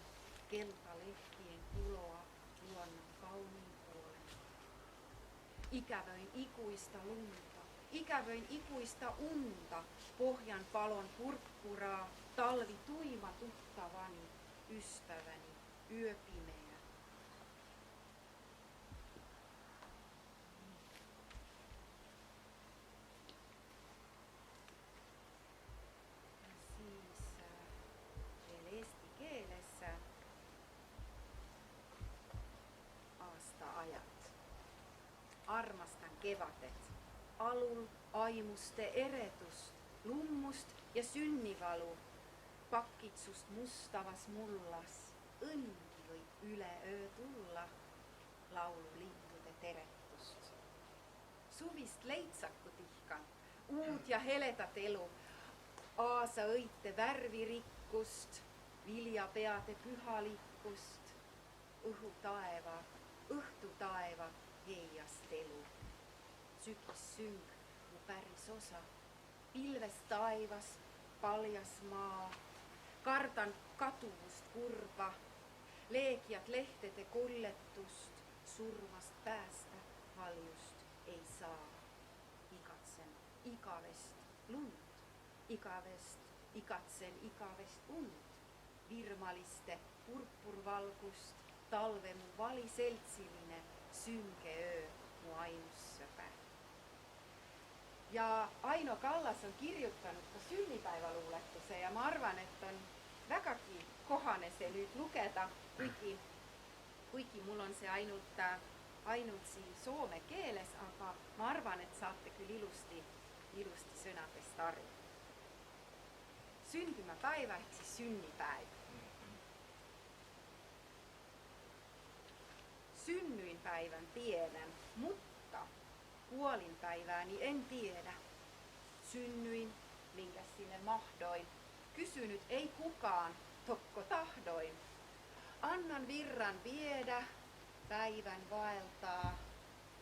keltalehtien kuloa, luonnon kauniin puolen. Ikävöin ikuista lunta, ikävöin ikuista unta, pohjan palon purppuraa, talvi tuima tuttavani, ystäväni, yöpimeä. kevadet. Alul aimuste eredust, lummust ja sünnivalu, pakitsust mustavas mullas, õngi võib üleöö tulla, laululindude teretust. Suvist leitsaku tihkan, uud ja heledat elu, aasa õite värvirikkust, viljapeade pühalikkust, õhtu taeva heiast elu. Sügissüng mu päris osa, pilves taevas, paljas maa, kardan kaduvust kurba, leegiad lehtede kolletust, surmast päästa valjust ei saa. Igatsen igavest lund, igatsen igavest und, virmaliste purpurvalgust, talve mu valiseltsiline, sünge öö mu ainus sõber. Ja Aino Kallas on kirjutanud ka sünnipäevaluuletuse ja ma arvan, et on vägagi kohane see nüüd lugeda, kuigi mul on see ainult siin soome keeles, aga ma arvan, et saate küll ilusti sõnadest aru. Syntymäpäivä ehk siis synnipäiv. Synnyinpäivän tiedän, mutta kuolinpäivääni en tiedä. Synnyin, minkä sinne mahdoin. Kysynyt ei kukaan, tokko tahdoin. Annan virran viedä, päivän vaeltaa.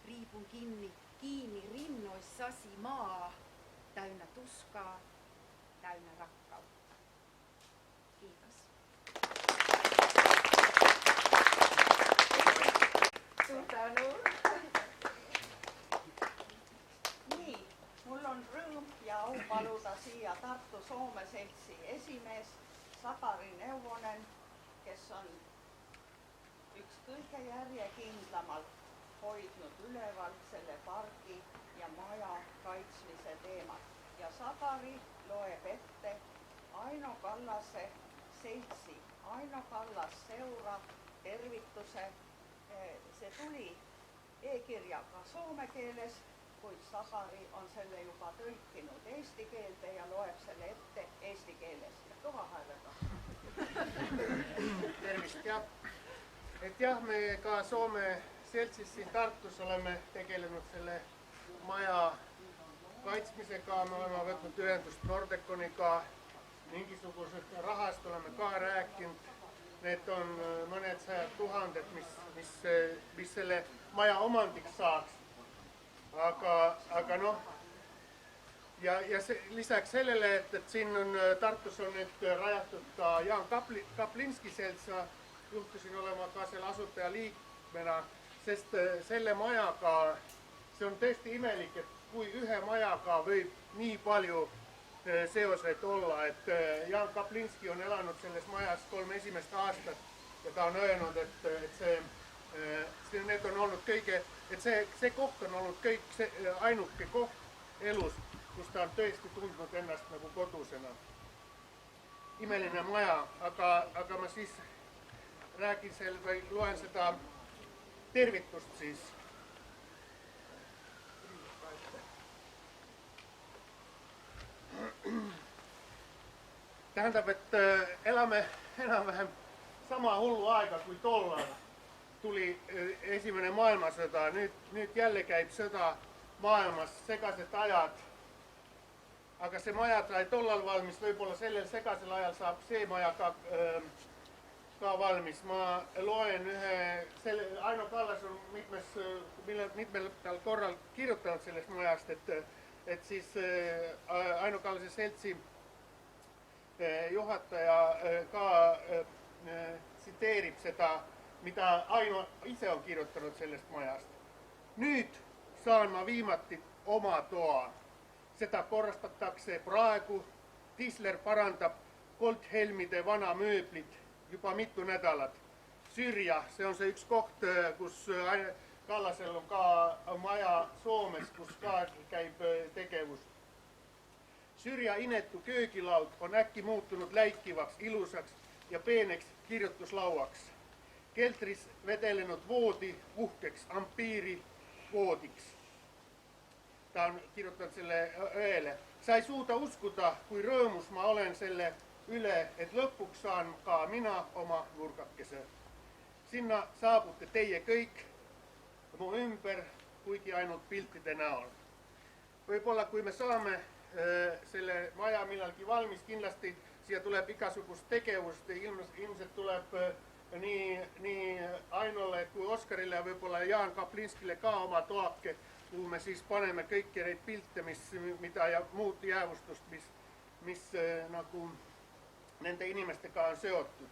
Riipun kiinni rinnoissasi maa, täynnä tuskaa, täynnä rakkautta. Kiitos. Suur tänu. Nii, mul on rõõm ja au paluda siia Tartu Soome Seltsi esimees Sakari Neuvonen, kes on üks kõige järjekindlamalt hoidnud üleval selle pargi ja maja kaitsmise teemat. Ja Sakari loeb ette Aino Kallase Seltsi, Aino Kallas seura tervituse. See tuli e-kirjaga soome keeles, kuid Sakari on selle juba tõlkinud eesti keelde ja loeb selle ette eesti keeles ja kõva häälega. Tervist, jah. Et jah, me ka Soome Seltsis siin Tartus oleme tegelenud selle maja kaitsmisega, me oleme võtnud ühendust Nordeconiga, mingisugusest rahast oleme ka rääkinud. Need on mõned sajad tuhanded, mis selle maja omandiks saaks. Aga noh, ja lisaks sellele, et siin on Tartus on nüüd rajatud ka Jaan Kaplinski selts, juhtusin olema ka selle asutaja liikmena, sest selle majaga, see on tõesti imelik, et kui ühe majaga võib nii palju seoseid olla, et Jaan Kaplinski on elanud selles majas 3 esimest aastat ja ta on öelnud, et need on olnud kõige, et see koht on olnud kõik ainuke koht elus, kus ta on tõesti tundnud ennast nagu kodusena. Imeline maja, aga ma siis räägin või loen seda tervitust siis. Tähendab, et elame enam-vähem sama hullu aega kui tollal tuli esimene maailmasõda. Nüüd jälle käib sõda maailmas, segased ajad. Aga see maja sai tollal valmis, võib-olla sellel segasel ajal saab see maja ka valmis. Ma loen Aino Kallas on mitmel korral kirjutanud sellest majast, et siis Aino Kallase seltsi juhataja ka tsiteerib seda, mida Aino ise on kirjutanud sellest majast. Nüüd saan ma viimati oma toa. Seda korrastatakse praegu. Tisler parandab Goldhelmide vana mööblit juba mitu nädalat. Syrja, see on see üks koht, kus Kallasel on ka maja Soomes, kus ka käib tegevus. Syrja inetu köögilaud on äkki muutunud läikivaks, ilusaks ja peeneks kirjutuslauaks. Keltris vedelenud voodi uhkeks ampiiri voodiks. ta on kirjoittanut selle õele. Sa ei suuda uskuda, kui rõõmus ma olen selle üle, et lõpuks saan ka mina oma nurgakese. Sinna saabute teie kõik mu ümber, kuigi ainult piltide näol. Võib-olla kui me saame selle maja millalgi valmis, kindlasti siia tuleb igasugust tegevust, ilmselt tuleb nii Ainole kui Oskarile ja võib-olla Jaan Kaplinskile ka oma toake, kuhu me siis paneme kõiki neid pilte, mida ja muud jäävustust, mis nagu nende inimestega on seotud.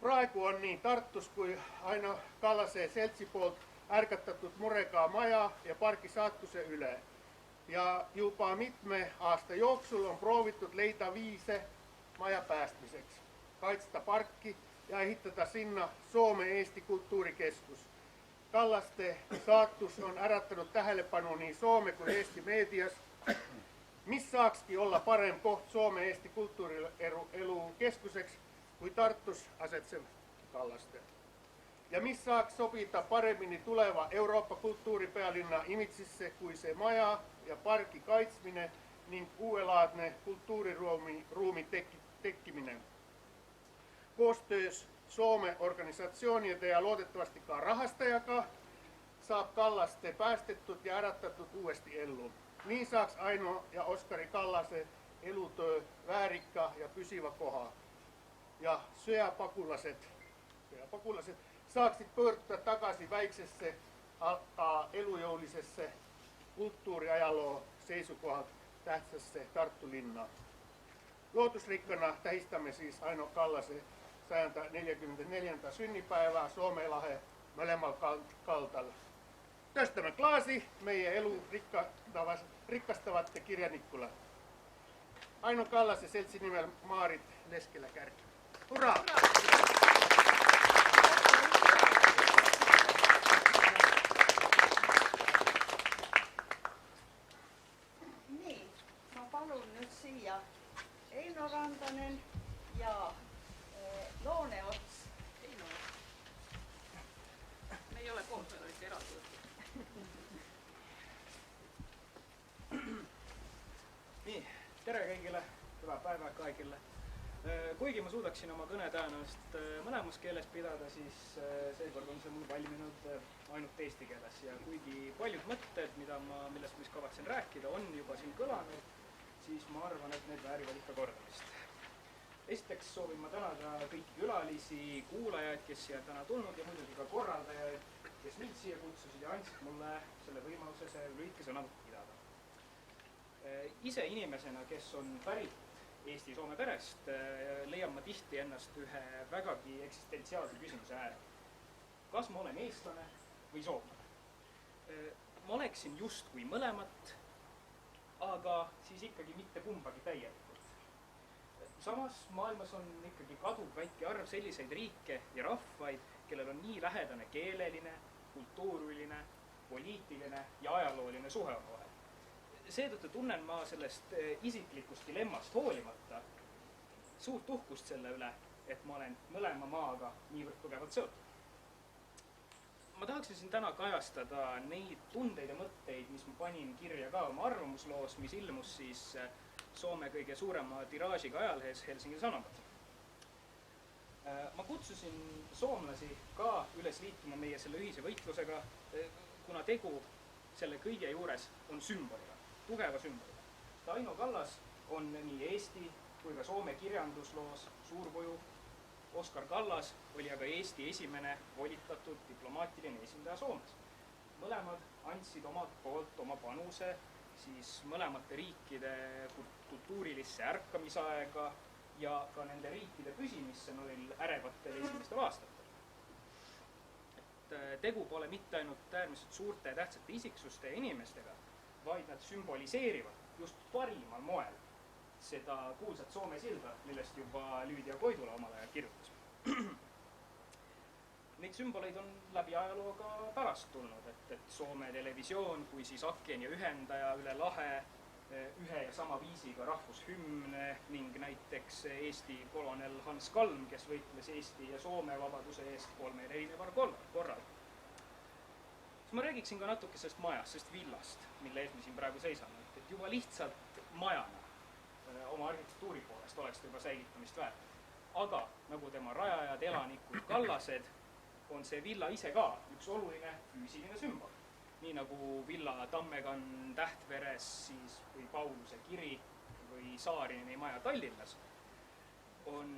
Praegu on nii Tartus kui Aino Kallase seltsi poolt ärgatatud murega maja ja pargi saatuse üle. Ja juba mitme aasta jooksul on proovitud leida viise maja päästmiseks, kaitsta parki ja ehitada sinna Soome-Eesti kultuurikeskus. Kallaste saatus on äratanud tähelepanu nii Soome kui Eesti meedias. Mis saakski olla parem koht Soome-Eesti kultuurielu keskuseks kui Tartus asetsev Kallaste? Ja mis saaks sobida paremini tuleva Euroopa kultuuripealinna imitsisse kui see maja ja pargi kaitsmine ning uuelaadne kultuuriruumi tekkimine. Koostöös Soome organisatsioonide ja loodetavasti ka rahastajaga saab Kallaste päästetud ja äratatud uuesti ellu. Niin saaks Aino ja Oskari Kallase elutöö väärikka ja pysyvä koha. Ja sõjapagulased saaksid pöörduda tagasi väiksesse elujõulisesse kulttuuriajaloo seisukohalt tähtsässe Tartu linnaan. Loodusrikkana tähistämme siis Aino Kallase 144. synnipäivää Soomelahe mõlemal kaldal. Tõstame klaasi meie elu rikastavate kirjanikule. Aino Kallase seltsi nimel Maarit Leskelä-Kärk. Hurraa! Niin, mä palun nyt siia Eino Rantanen ja Loone Ots. Eino. Me ei ole kohtunud eraldi. Nii, tere kõigile, hyvää päivää kaikille. Kuigi ma suudaksin oma kõne tõenäoliselt mõlemas keeles pidada, siis seekord on see mul valminud ainult eesti keeles ja kuigi paljud mõtted, millest ma kavatsen rääkida, on juba siin kõlanud, siis ma arvan, et need väärivad ikka kordamist. Esiteks soovin ma tänada kõiki külalisi, kuulajaid, kes siia täna tulnud ja muidugi ka korraldajaid, kes mind siia kutsusid ja andsid mulle selle võimaluse see lühike sõnavõtt pidada. Ise inimesena, kes on pärit Eesti-Soome perest, leian ma tihti ennast ühe vägagi eksistentsiaalse küsimuse äärel. Kas ma olen eestlane või soomlane? Ma oleksin justkui mõlemat, aga siis ikkagi mitte kumbagi täielikult. Samas maailmas on ikkagi kaduv väike arv selliseid riike ja rahvaid, kellel on nii lähedane keeleline, kultuuriline, poliitiline ja ajalooline suhe omavahel. Seetõttu tunnen ma sellest isiklikust dilemmast hoolimata suurt uhkust selle üle, et ma olen mõlema maaga niivõrd tugevalt seotud. Ma tahaksin siin täna kajastada neid tundeid ja mõtteid, mis ma panin kirja ka oma arvamusloos, mis ilmus siis Soome kõige suurema tiraažiga ajalehes Helsingin Sanomat. Ma kutsusin soomlasi ka üles liituma meie selle ühise võitlusega, kuna tegu selle kõige juures on sümboliga. Tugeva sümboliga. Aino Kallas on nii Eesti kui ka Soome kirjandusloos suurkuju. Oskar Kallas oli aga Eesti esimene volitatud diplomaatiline esindaja Soomes. Mõlemad andsid omalt poolt oma panuse siis mõlemate riikide kultuurilisse ärkamisaega ja ka nende riikide püsimisse neil ärevatel esimestel aastatel. Tegu pole mitte ainult äärmiselt suurte ja tähtsate isiksuste ja inimestega, vaid nad sümboliseerivad just parimal moel seda kuulsat Soome silda, millest juba Lüüdia Koidula omal ajal kirjutas. Neid sümboleid on läbi ajalooga pärast tulnud, et Soome televisioon kui siis aken ja ühendaja üle lahe ühe ja sama viisiga rahvushümn ning näiteks Eesti kolonel Hans Kalm, kes võitles Eesti ja Soome vabaduse eest 3 erineval korral. ma räägiksin ka natuke sellest majast, sellest villast, mille ees me siin praegu seisame. Et juba lihtsalt majana oma arhitektuuri poolest oleks ta juba säilitamist väärt. Aga nagu tema rajajad, elanikud, kallased, on see villa ise ka üks oluline füüsiline sümbol. Nii nagu villa Tammekann Tähtveres siis, või Pauluse kiri või Saarini maja Tallinnas, on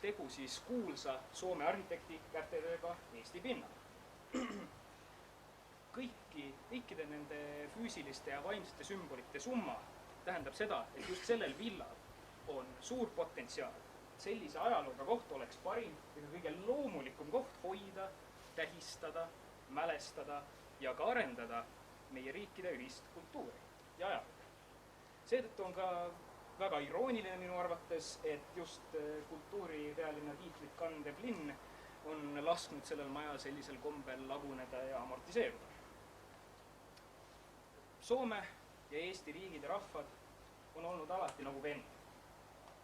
tegu siis kuulsa Soome arhitekti kätetööga Eesti pinnal. Kõikide nende füüsiliste ja vaimsete sümbolite summa tähendab seda, et just sellel villal on suur potentsiaal. Sellise ajalooga koht oleks parim ja kõige loomulikum koht hoida, tähistada, mälestada ja ka arendada meie riikide ühist kultuuri ja ajalugu. Seetõttu on ka väga irooniline minu arvates, et just kultuuripealinna tiitlit kandev linn on lasknud sellel majal sellisel kombel laguneda ja amortiseeruda. Soome ja Eesti riigid ja rahvad on olnud alati nagu vennad.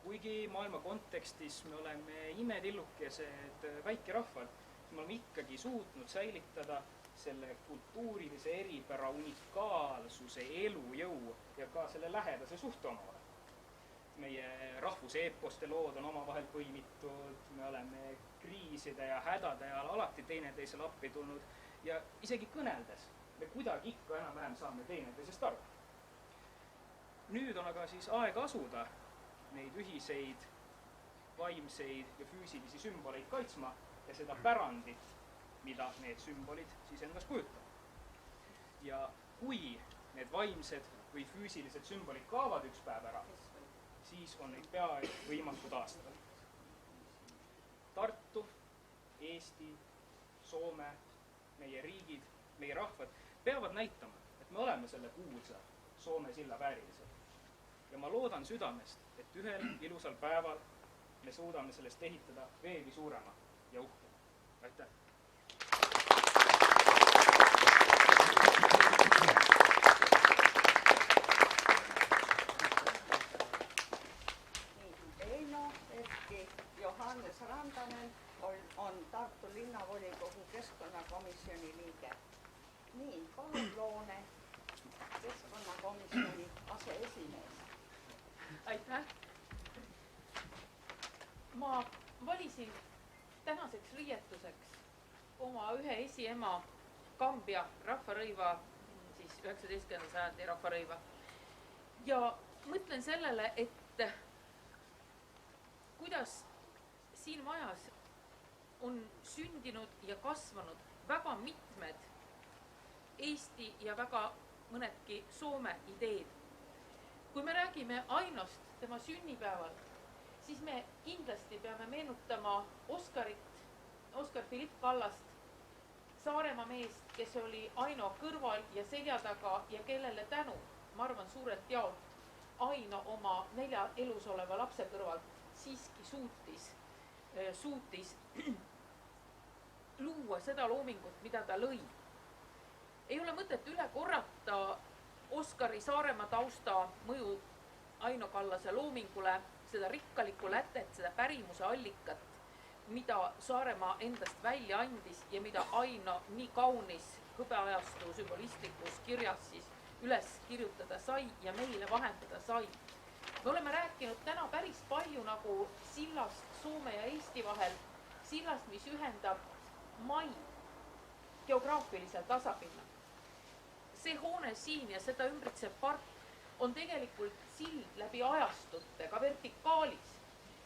Kuigi maailma kontekstis me oleme imetillukesed väikerahvad, siis me oleme ikkagi suutnud säilitada selle kultuurilise eripära unikaalsuse, elujõu ja ka selle lähedase suhte omavahel. Meie rahvuseeposte lood on omavahel põimitud, me oleme kriiside ja hädade ajal alati teineteisele appi tulnud ja isegi kõneldes me kuidagi ikka enam-vähem saame teineteisest aru. Nüüd on aga siis aeg asuda neid ühiseid vaimseid ja füüsilisi sümboleid kaitsma ja seda pärandit, mida need sümbolid siis endas kujutavad. Ja kui need vaimsed või füüsilised sümbolid kaovad üks päev ära, siis on neid peaaegu võimatu taastada. Tartu, Eesti, Soome, meie riigid, meie rahvad peavad näitama, et me oleme selle kuulsa Soome silla väärilised. Ja ma loodan südamest, et ühel ilusal päeval me suudame sellest ehitada veelgi suurema ja uhkema. Aitäh! Eino Erki Johannes Randanen on Tartu linnavolikogu keskkonnakomisjoni liige. Niin, Paul Loone, keskkonnakomisjoni aseesimees. Aitäh! Ma valisin tänaseks riietuseks oma ühe esiema Kambja rahvarõiva, siis 19. sajandi rahvarõiva. Ja mõtlen sellele, et kuidas siin majas on sündinud ja kasvanud väga mitmed Eesti ja väga mõnedki Soome ideed. Kui me räägime Ainost tema sünnipäeval, siis me kindlasti peame meenutama Oskar Philipp Kallast, Saaremaa meest, kes oli Aino kõrval ja selja taga ja kellele tänu, ma arvan, suurelt jaolt Aino oma 4 elus oleva lapse kõrvalt siiski suutis luua seda loomingut, mida ta lõi. Ei ole mõtet üle korrata Oskari Saaremaa tausta mõju Aino Kallase loomingule, seda rikkalikku lätet, seda pärimuse allikat, mida Saaremaa endast välja andis ja mida Aino nii kaunis hõbeajastu sümbolistlikus kirjas siis üles kirjutada sai ja meile vahendada sai. Me oleme rääkinud täna päris palju nagu sillast Soome ja Eesti vahel, sillast, mis ühendab maid geograafilisel tasapinnal. See hoone siin ja seda ümbritsev park on tegelikult sild läbi ajastute, ka vertikaalis.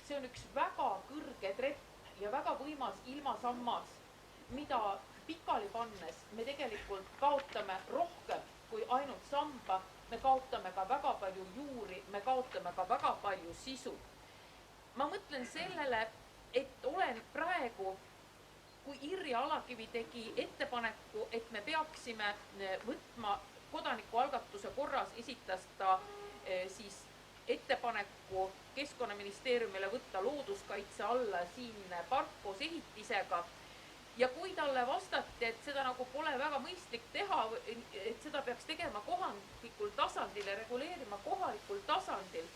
See on üks väga kõrge trepp ja väga võimas ilmasammas, mida pikali pannes me tegelikult kaotame rohkem kui ainult samba, me kaotame ka väga palju juuri, me kaotame ka väga palju sisu. Ma mõtlen sellele, et olen praegu, kui Irja Alakivi tegi ettepaneku, et me peaksime võtma kodanikualgatuse korras, esitas ta siis ettepaneku Keskkonnaministeeriumile võtta looduskaitse alla siin park koos ehitisega. Ja kui talle vastati, et seda nagu pole väga mõistlik teha, et seda peaks tegema kohalikul tasandil ja reguleerima kohalikul tasandil,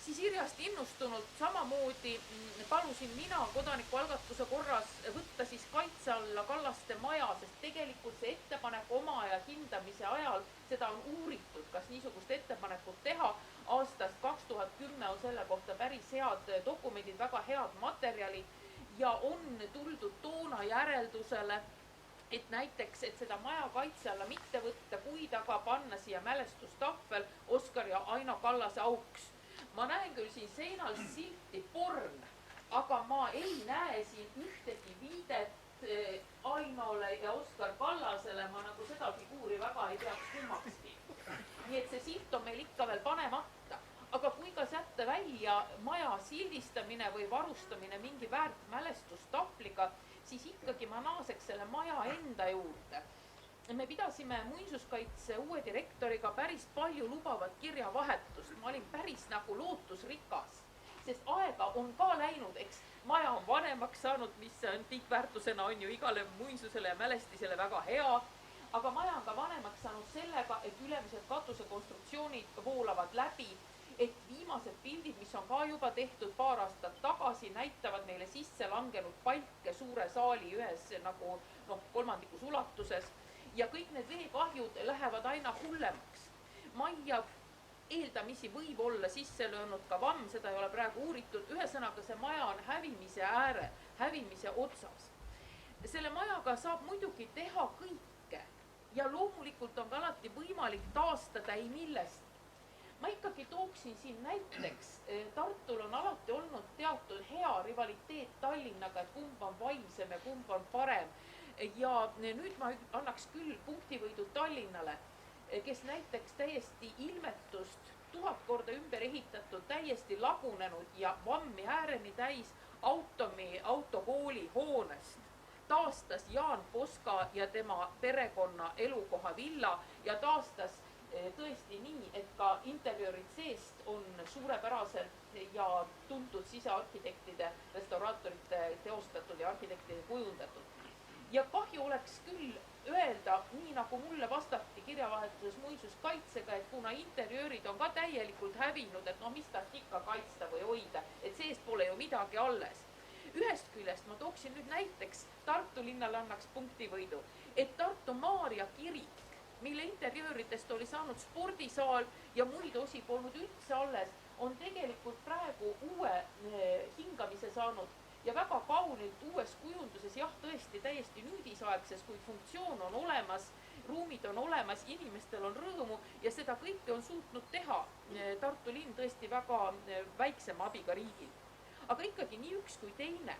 siis hirjast innustunult samamoodi palusin mina kodanikualgatuse korras võtta siis kaitse alla Kallaste maja, sest tegelikult see ettepanek oma aja hindamise ajal, seda on uuritud, kas niisugust ettepanekut teha. Aastast 2010 on selle kohta päris head dokumendid, väga head materjalid ja on tuldud toona järeldusele, et näiteks, et seda maja kaitse alla mitte võtta, kuid aga panna siia mälestustahvel Oskar ja Aino Kallase auks. Ma näen küll siin seinal silti porn, aga ma ei näe siin ühtegi viidet Ainole ja Oskar Kallasele, ma nagu seda figuuri väga ei peaks kummakski. Nii et see silt on meil ikka veel panemata. Aga kui ka sätte välja maja sildistamine või varustamine mingi väärt mälestustahvliga, siis ikkagi ma naaseks selle maja enda juurde. Me pidasime muinsuskaitse uue direktoriga päris palju lubavat kirjavahetust. Ma olin päris nagu lootusrikas, sest aega on ka läinud, eks maja on vanemaks saanud, mis on tiitväärtusena on ju igale muinsusele ja mälestisele väga hea. Aga maja on ka vanemaks saanud sellega, et ülemised katusekonstruktsioonid voolavad läbi, et viimased pildid, mis on ka juba tehtud paar aastat tagasi, näitavad meile sisse langenud palke suure saali ühes nagu kolmandikus ulatuses ja kõik need veekahjud lähevad aina hullemaks. Majja eeldamisi võib olla sisse löönud ka vamm, seda ei ole praegu uuritud. Ühesõnaga, see maja on hävimise äärel, hävimise otsas. Selle majaga saab muidugi teha kõike ja loomulikult on ka alati võimalik taastada ei millest. Ma ikkagi tooksin siin näiteks, Tartul on alati olnud teatud hea rivaliteet Tallinnaga, et kumb on vaimsem ja kumb on parem. Ja nüüd ma annaks küll punktivõidu Tallinnale, kes näiteks täiesti ilmetust 1000 korda ümber ehitatud, täiesti lagunenud ja vammi ääreni täis autokooli hoonest taastas Jaan Poska ja tema perekonna elukoha villa ja taastas tõesti nii, et ka interjöörid seest on suurepäraselt ja tuntud sisearhitektide, restauraatorite teostatud ja arhitektide kujundatud. Ja kahju oleks küll öelda, nii nagu mulle vastati kirjavahetuses muinsuskaitsega, et kuna interjöörid on ka täielikult hävinud, et no mis tast ikka kaitsta või hoida, et seest pole ju midagi alles. Ühest küljest ma tooksin nüüd näiteks Tartu linnale annaks punktivõidu, et Tartu Maarja kirik, mille interjööridest oli saanud spordisaal ja muid osi polnud üldse alles, on tegelikult praegu uue hingamise saanud ja väga kaunilt uues kujunduses, jah, tõesti täiesti nüüdisaegses, kuid funktsioon on olemas, ruumid on olemas, inimestel on rõõmu ja seda kõike on suutnud teha Tartu linn tõesti väga väiksema abiga riigil. Aga ikkagi nii üks kui teine,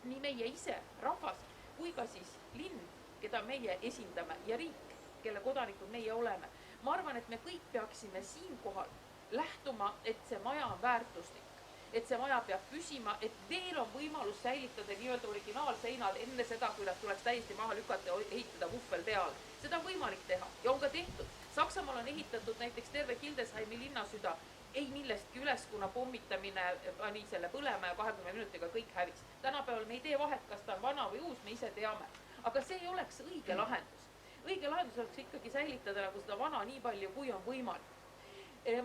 nii meie ise, rahvas, kui ka siis linn, keda meie esindame ja riik, kelle kodanikud meie oleme. Ma arvan, et me kõik peaksime siinkohal lähtuma, et see maja on väärtuslik, et see maja peab püsima, et veel on võimalus säilitada nii-öelda originaalseinad enne seda, kui nad tuleks täiesti maha lükata ja ehitada vuhvel peale. Seda on võimalik teha ja on ka tehtud. Saksamaal on ehitatud näiteks terve Hildesheimi linnasüda ei millestki üles, kuna pommitamine pani selle põlema ja 20 minutiga kõik hävis. Tänapäeval me ei tee vahet, kas ta on vana või uus, me ise teame. Aga see ei oleks õige lahendus. Õige lahendus oleks ikkagi säilitada nagu seda vana nii palju, kui on võimalik.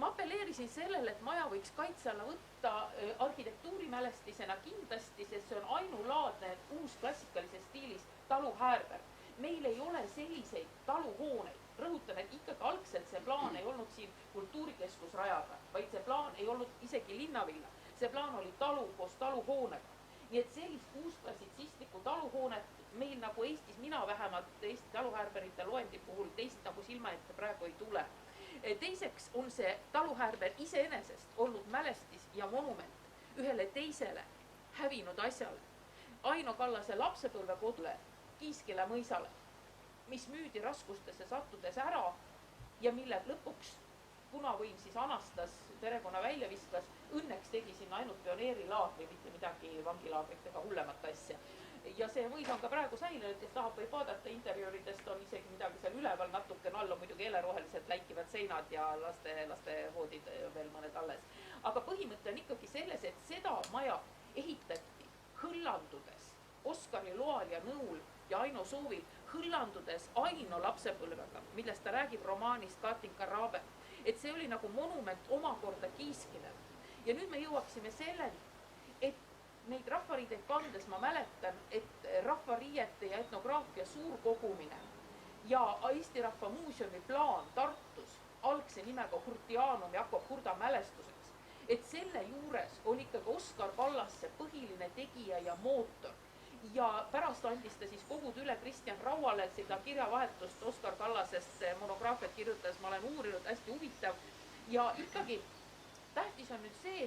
Ma apelleerisin sellele, et maja võiks kaitse alla võtta arhitektuurimälestisena kindlasti, sest see on ainulaadne uus klassikalises stiilis taluhäärber. Meil ei ole selliseid taluhooneid. Rõhutan, et ikkagi algselt see plaan ei olnud siin kultuurikeskus rajada, vaid see plaan ei olnud isegi linnavilla. See plaan oli talu koos taluhoonega. Nii et sellist uusklassitsistlikku taluhoonet meil nagu Eestis, mina vähemalt Eesti taluhäärberite loendi puhul teist nagu silma ette praegu ei tule. Teiseks on see taluhäärber iseenesest olnud mälestis ja monument ühele teisele hävinud asjale. Aino Kallase lapsepõlvekodule Kiiskila mõisale, mis müüdi raskustesse sattudes ära ja mille lõpuks punavõim siis anastas, perekonna välja viskas, õnneks tegi sinna ainult pioneerilaagri, mitte midagi vangilaagritega hullemat asja. Ja see mõis on ka praegu säilinud, kes tahab võib vaadata interjööridest, on isegi midagi seal üleval, natuke all on muidugi heleroheliselt läikivad seinad ja lastehoodid veel mõned alles. Aga põhimõte on ikkagi selles, et seda maja ehitati hõllandudes Oskari loal ja nõul ja Aino soovil, hõllandudes Aino lapsepõlvega, millest ta räägib romaanist Katinka Raabe. Et see oli nagu monument omakorda Kiiskile. ja nüüd me jõuaksime selleni, et neid rahvariideid kandes ma mäletan, et rahvariiete ja etnograafia suurkogumine ja Eesti Rahva Muuseumi plaan Tartus algse nimega Hurtianum Jakob Hurda mälestuseks, et selle juures oli ikkagi Oskar Kallaste põhiline tegija ja mootor. Ja pärast andis ta siis kogud üle Kristjan Rauale, seda kirjavahetust Oskar Kallasest monograafiat kirjutades ma olen uurinud, hästi huvitav. Ja ikkagi tähtis on nüüd see,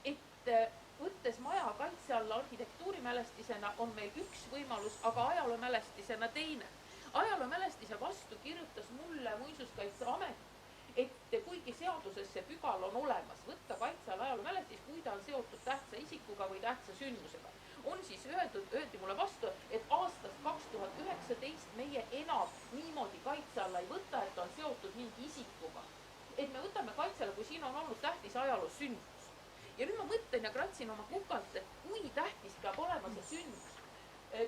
et võttes maja kaitse alla arhitektuurimälestisena on meil üks võimalus, aga ajaloomälestisena teine. Ajaloomälestise vastu kirjutas mulle Muinsuskaitseamet, et kuigi seaduses see pügal on olemas, võtta kaitse alla ajaloomälestis, kui ta on seotud tähtsa isikuga või tähtsa sündmusega. On siis öeldi mulle vastu, et aastast 2019 meie enam niimoodi kaitse alla ei võta, et on seotud mingi isikuga. Et me võtame kaitse alla, kui siin on olnud tähtis ajaloosündmus. Ja nüüd ma mõtlen ja kratsin oma kukalt, et kui tähtis peab olema see sündmus.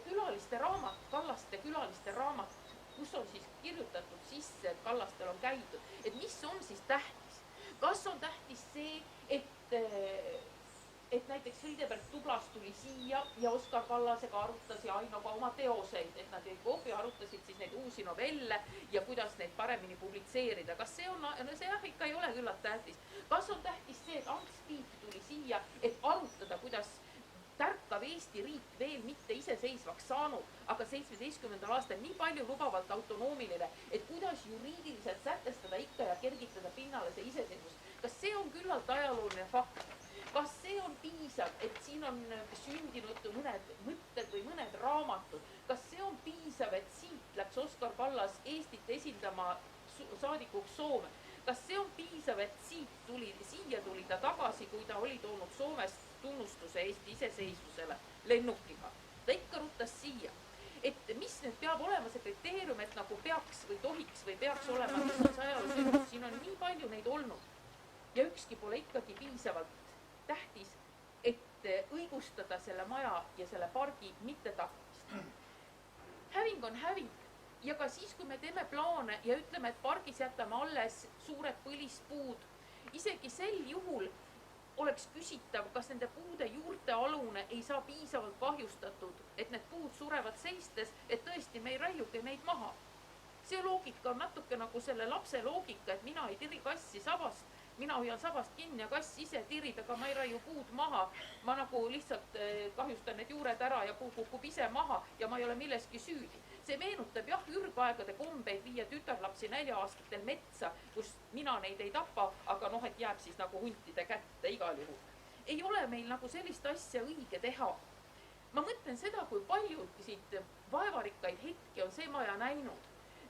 Külaliste raamat, Kallaste külaliste raamat, kus on siis kirjutatud sisse, et Kallastel on käidud. Et mis on siis tähtis? Kas on tähtis see, et näiteks Friedeberg Tublas tuli siia ja Oskar Kallasega arutas ja Ainoga oma teoseid, et nad kogu arutasid siis neid uusi novelle ja kuidas neid paremini publitseerida. Kas see on, see jah, ikka ei ole küllalt tähtis. Kas on tähtis see, et Ants Piip tuli siia, et arutada, kuidas tärkav Eesti riik veel mitte iseseisvaks saanud, aga 17. aastal nii palju lubavalt autonoomiline, et kuidas juriidiliselt sätestada ikka ja kergitada pinnale see iseseisvus. Kas see on küllalt ajalooline fakt? Kas see on piisav, et siin on sündinud mõned mõtted või mõned raamatud? Kas see on piisav, et siit läks Oskar Kallas Eestit esindama saadikuks Soome? Kas see on piisav, et siia tuli ta tagasi, kui ta oli toonud Soomest tunnustuse Eesti iseseisvusele lennukiga? Ta ikka ruttas siia. Et mis nüüd peab olema see kriteerium, et nagu peaks või tohiks või peaks olema, mis on see ajaloosündmus? Siin on nii palju neid olnud. Ja ükski pole ikkagi piisavalt tähtis, et õigustada selle maja ja selle pargi mittetapmist. Häving on häving ja ka siis, kui me teeme plaane ja ütleme, et pargis jätame alles suured põlispuud, isegi sel juhul oleks küsitav, kas nende puude juurte alune ei saa piisavalt kahjustatud, et need puud surevad seistes, et tõesti me ei raiugi neid maha. See loogika on natuke nagu selle lapse loogika, et mina ei tiri kassi sabast, mina hoian sabast kinni ja kass ise tirib, ega ma ei raiu puud maha. Ma nagu lihtsalt kahjustan need juured ära ja puu kukub ise maha ja ma ei ole milleski süüdi. See meenutab jah ürgaegade kombeid viia tütarlapsi 4-aastatel metsa, kus mina neid ei tapa, aga noh, et jääb siis nagu huntide kätte igal juhul. Ei ole meil nagu sellist asja õige teha. Ma mõtlen seda, kui paljusid vaevarikkaid hetki on see maja näinud.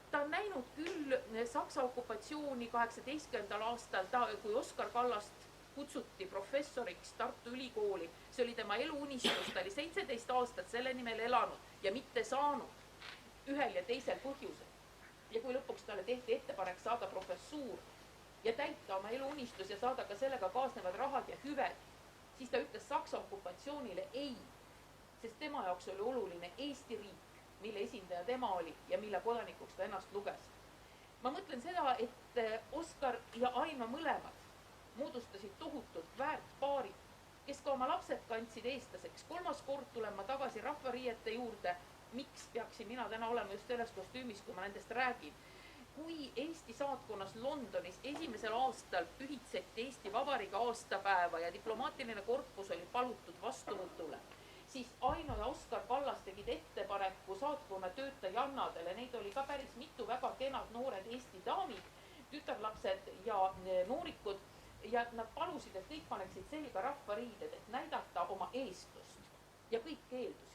Ta on näinud küll Saksa okupatsiooni 18. aastal, kui Oskar Kallast kutsuti professoriks Tartu Ülikooli. See oli tema eluunistus, ta oli 17 aastat selle nimel elanud ja mitte saanud ühel ja teisel põhjusel. Ja kui lõpuks talle tehti ettepanek saada professuur ja täita oma eluunistus ja saada ka sellega kaasnevad rahad ja hüved, siis ta ütles Saksa okupatsioonile ei, sest tema jaoks oli oluline Eesti riik, mille esindaja tema oli ja mille kodanikuks ta ennast luges. Ma mõtlen seda, et Oskar ja Aino mõlemad moodustasid tohutult väärt paari, kes ka oma lapsed kandsid eestlaseks. 3. kord tulen ma tagasi rahvariiete juurde. Miks peaksin mina täna olema just selles kostüümis, kui ma nendest räägin? Kui Eesti saatkonnas Londonis 1. aastal pühitseti Eesti Vabariigi aastapäeva ja diplomaatiline korpus oli palutud vastuvõtule, siis Aino ja Oskar Kallas tegid ettepaneku saatkonna töötajannadele. Neid oli ka päris mitu väga kenad noored Eesti daamid, tütarlapsed ja noorikud. Ja nad palusid, et kõik paneksid selga rahvariided, et näidata oma eestlust. Ja kõik keeldusid.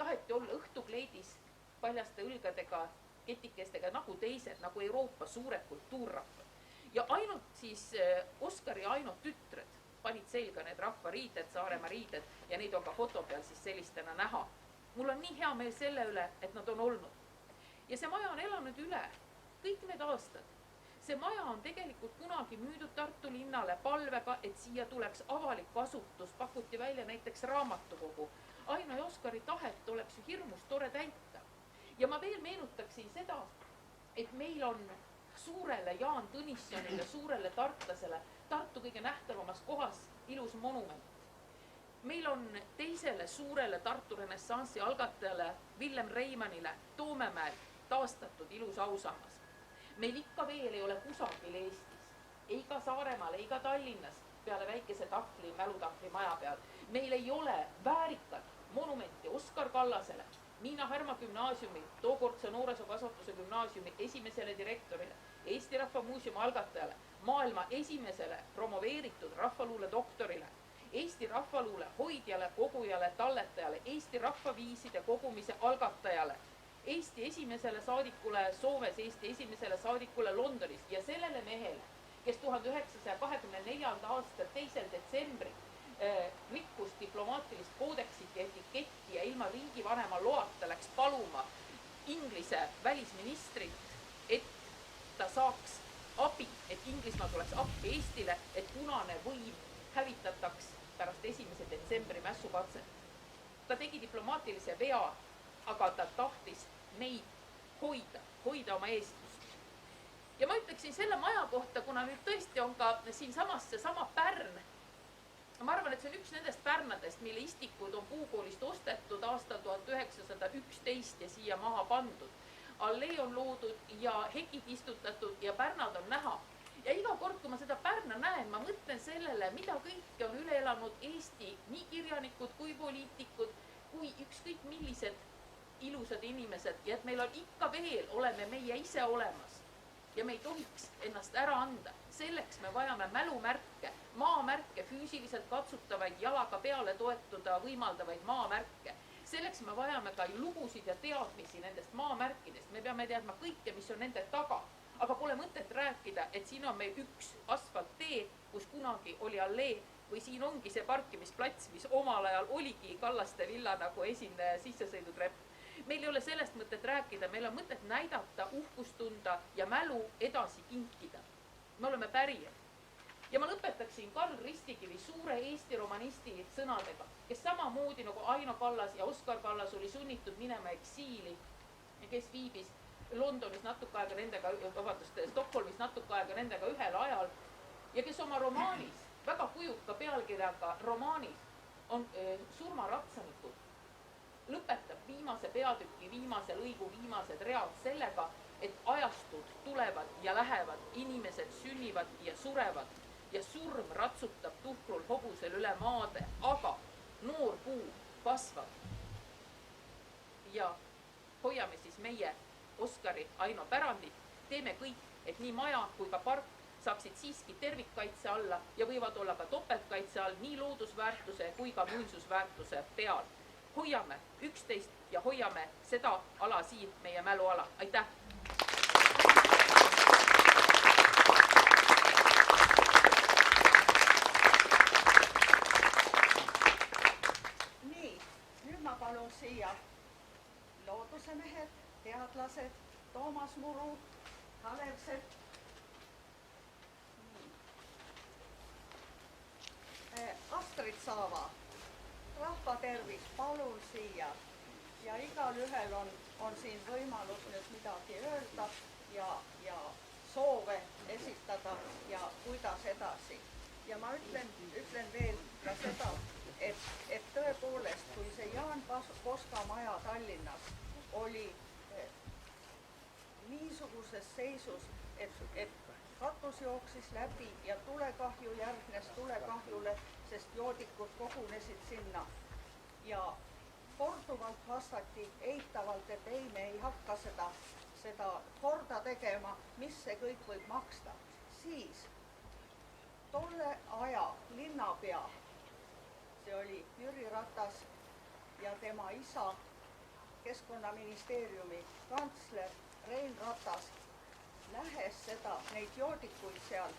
Taheti olla õhtukleidis paljaste õlgadega, ketikestega nagu teised, nagu Euroopa suured kultuurrahvad. Ja ainult siis Oskar ja Aino tütred panid selga need rahvariided, Saaremaa riided ja neid on ka foto peal siis sellistena näha. Mul on nii hea meel selle üle, et nad on olnud. Ja see maja on elanud üle kõik need aastad. See maja on tegelikult kunagi müüdud Tartu linnale palvega, et siia tuleks avalik kasutus, pakuti välja näiteks raamatukogu. Aino ja Oskari tahet oleks ju hirmus tore täita. Ja ma veel meenutaksin seda, et meil on suurele Jaan Tõnissonile, suurele tartlasele, Tartu kõige nähtavamas kohas ilus monument. Meil on teisele suurele Tartu renessansi algatajale Villem Reimannile Toomemäel taastatud ilus ausammas. Meil ikka veel ei ole kusagil Eestis, ei ka Saaremaal, ei ka Tallinnas peale väikese tahvli, mälutahvli maja peal. Meil ei ole väärikat monumenti Oskar Kallasele, Miina Härma gümnaasiumi, tookordse noorsookasvatuse gümnaasiumi esimesele direktorile, Eesti Rahva Muuseumi algatajale, maailma esimesele promoveeritud rahvaluule doktorile, Eesti rahvaluule hoidjale, kogujale, talletajale, Eesti rahvaviiside kogumise algatajale, Eesti esimesele saadikule Soomes, Eesti esimesele saadikule Londonis ja sellele mehele, kes 1924. aasta 2. detsembril rikkus diplomaatilist koodeksit ja etiketti ja ilma riigivanema loata läks paluma Inglise välisministrit, et ta saaks abi, et Inglismaa tuleks appi Eestile, et punane võim hävitataks pärast 1. detsembri mässukatset. Ta tegi diplomaatilise vea, aga ta tahtis meid hoida oma eestlust. Ja ma ütleksin selle maja kohta, kuna nüüd tõesti on ka siinsamas seesama Pärn. Ma arvan, et see on üks nendest pärnadest, mille istikud on Puukoolist ostetud aastal 1911 ja siia maha pandud. Allee on loodud ja hekid istutatud ja pärnad on näha. Ja iga kord, kui ma seda Pärna näen, ma mõtlen sellele, mida kõike on üle elanud Eesti, nii kirjanikud kui poliitikud, kui ükskõik millised ilusad inimesed ja et meil on ikka veel, oleme meie ise olemas ja me ei tohiks ennast ära anda. Selleks me vajame mälumärke, maamärke, füüsiliselt katsutavaid, jalaga peale toetuda võimaldavaid maamärke. Selleks me vajame ka lugusid ja teadmisi nendest maamärkidest. Me peame teadma kõike, mis on nende taga. Aga pole mõtet rääkida, et siin on meil üks asfalttee, kus kunagi oli allee, või siin ongi see parkimisplats, mis omal ajal oligi Kallaste villa nagu esimene sissesõidutrepp. Meil ei ole sellest mõtet rääkida, meil on mõtet näidata, uhkust tunda ja mälu edasi kinkida. Me oleme pärijad. Ja ma lõpetaksin Karl Ristikivi, suure Eesti romanisti sõnadega, kes samamoodi nagu Aino Kallas ja Oskar Kallas oli sunnitud minema eksiili, kes viibis Londonis natuke aega nendega, Stockholmis natuke aega nendega ühel ajal ja kes oma romaanis, väga kujuka pealkirjaga romaanis on Surmaratsanikud, lõpetab viimase peatüki, viimase lõigu, viimased read sellega, et ajastud tulevad ja lähevad, inimesed sünnivad ja surevad ja surm ratsutab tuhkrul hobusel üle maade, aga noor puu kasvab. Ja hoiame siis meie Oskari Aino pärandit, teeme kõik, et nii maja kui ka park saaksid siiski tervikkaitse alla ja võivad olla ka topeltkaitse all nii loodusväärtuse kui ka muinsusväärtuse peal. Hoiame üksteist ja hoiame seda ala siin, meie mäluala. Aitäh! Nii, nüüd ma palun siia loodusemehed, teadlased, Toomas Muru, Kalev Sepp. Astrid Saava, rahva tervis, palun siia. Ja igal ühel on siin võimalus nüüd midagi öelda ja soove esitada ja kuidas edasi. Ja ma ütlen veel ka seda, et tõepoolest, kui see Jaan Poska maja Tallinnas oli niisuguses seisus, et katus jooksis läbi ja tulekahju järgnes tulekahjule, sest joodikud kogunesid sinna ja korduvalt vastati eitavalt, et ei, me ei hakka seda korda tegema, mis see kõik võib maksta. Siis tolle aja linnapea, see oli Jüri Ratas ja tema isa, Keskkonnaministeeriumi kantsler Rein Ratas, nähes seda, neid joodikuid seal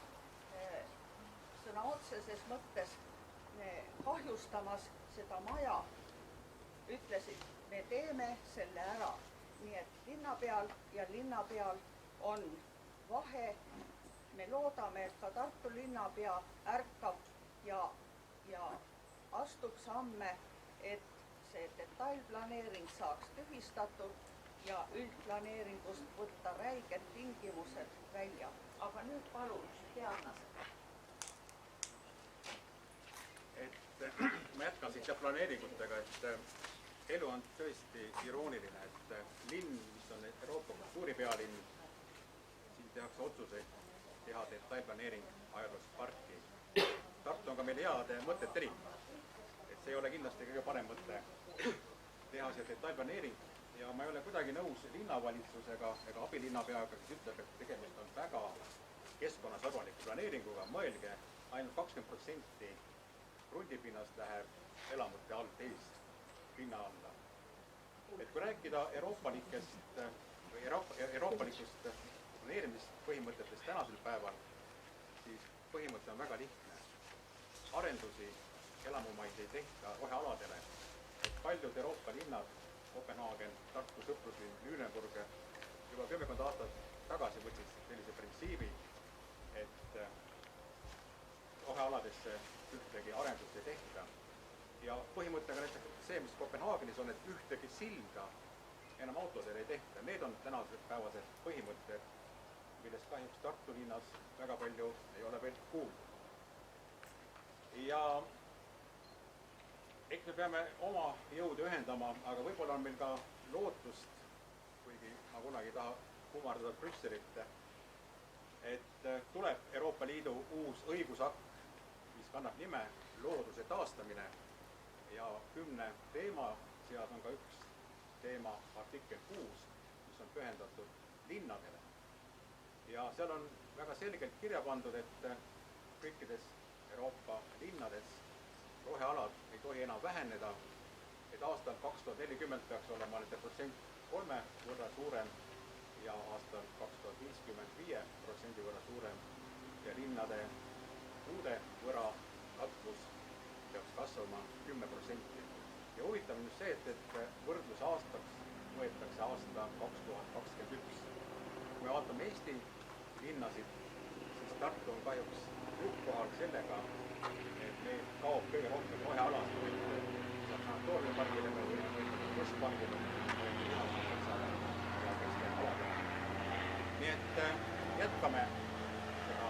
sõna otseses mõttes kahjustamas seda maja, ütlesid, me teeme selle ära. Nii et linnapeal on vahe. Me loodame, et ka Tartu linnapea ärkab ja astub samme, et see detailplaneering saaks tühistatud ja üldplaneeringust võtta räiged tingimused välja. Aga nüüd palun teadlased. ma jätkan siit planeeringutega, et elu on tõesti irooniline, et linn, mis on Euroopa kultuuripealinn, siin tehakse otsuseid teha detailplaneering ajaloolist parki. Tartu on ka meil heade mõtete riik, et see ei ole kindlasti kõige parem mõte teha see detailplaneering ja ma ei ole kuidagi nõus linnavalitsusega ega abilinnapeaga, kes ütleb, et tegemist on väga keskkonnasõbraliku planeeringuga, mõelge, ainult 20% krundipinnast läheb elamute alt eest pinna alla. Et kui rääkida euroopalikust planeerimispõhimõtetest tänasel päeval, siis põhimõte on väga lihtne. Arendusi elamumaid ei tehta rohealadele. Paljud Euroopa linnad, Kopenhaagen, Tartu, Sõpruslinn, Lüneburg, juba 10 aastat tagasi võtsid sellise printsiibi, et rohealadesse ühtegi arendust ei tehta. Ja põhimõttega näiteks see, mis Kopenhaagenis on, et ühtegi silda enam autodel ei tehta. Need on tänased päevased põhimõtted, millest kahjuks Tartu linnas väga palju ei ole veel kuulda. Ja eks me peame oma jõude ühendama, aga võib-olla on meil ka lootust, kuigi ma kunagi ei taha kummardada Brüsselit, et tuleb Euroopa Liidu uus õigusakt, mis kannab nime looduse taastamine ja 10 teema seas on ka üks teema artikkel 6, mis on pühendatud linnadele. Ja seal on väga selgelt kirja pandud, et kõikides Euroopa linnades rohealad ei tohi enam väheneda, et aastal 2040 peaks olema nende protsent 3 võrra suurem ja aastal 2050 5% võrra suurem ja linnade puude võrra katvus peaks kasvama 10%. Ja huvitav on just see, et võrdluse aastaks võetakse aasta 2021. Kui me vaatame Eesti linnasid, siis Tartu on kahjuks juhtkohal sellega, et meil kaob kõige rohkem rohealasid, saab sanatooriumipargile või keskpargile või ja keskpaladele. Nii et jätkame seda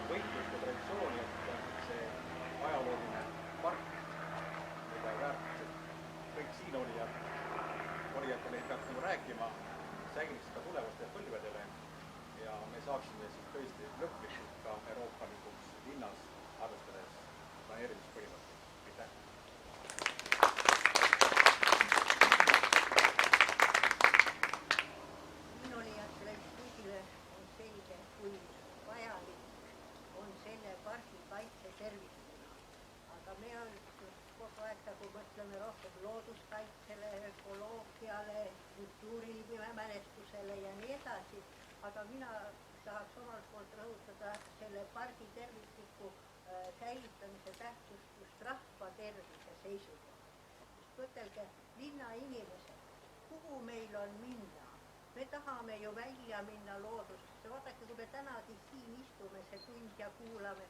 võitluste traditsiooni, et see ajalooline park, mida väärtused kõik siin olijatele ei peaks rääkima, säiliks ka tulevastele põlvedele ja me saaksime siis tõesti lõplikult ka euroopalikuks linnas, arvestades planeerimispõhimõtteid. Aitäh! Siin olijatele kõigile on selge, kui vajalik on selle pargi kaitse tervikuna. Aga me kogu aeg nagu mõtleme rohkem looduskaitsele, ökoloogiale, kultuurimälestusele ja nii edasi. Aga mina tahaks omalt poolt rõhutada selle pargi tervikliku säilitamise tähtsust just rahva tervise seisukohalt. Mõtelge, linnainimesed, kuhu meil on minna? Me tahame ju välja minna loodusesse. Vaadake, kui me tänagi siin istume see tund ja kuulame,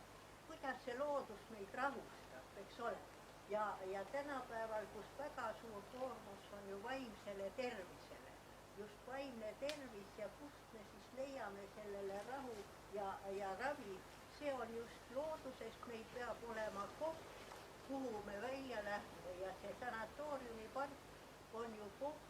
kuidas see loodus meid rahustab, eks ole. Ja tänapäeval, kus väga suur koormus on ju vaimsele tervisele, just vaimne tervis ja kust me siis leiame sellele rahu ja ravi, see on just loodusest, meil peab olema koht, kuhu me välja lähme ja see sanatooriumipark on ju koht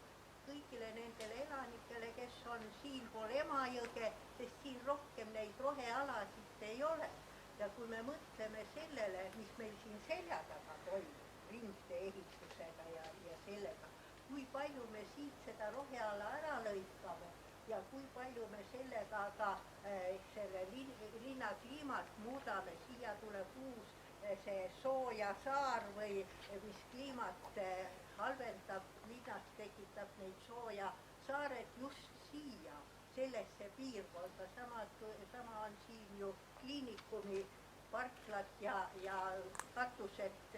kõigile nendele elanikele, kes on siinpool Emajõge, sest siin rohkem neid rohealasid ei ole. Ja kui me mõtleme sellele, mis meil siin selja taga toimub, ringtee ehitusega ja sellega, kui palju me siit seda roheala ära lõikame ja kui palju me sellega ka selle linna kliimat muudame, siia tuleb uus see sooja saar või mis kliimat halvendab, linnast tekitab neid sooja saared just siia, sellesse piirkonda. Sama on siin ju kliinikumi parklad ja katused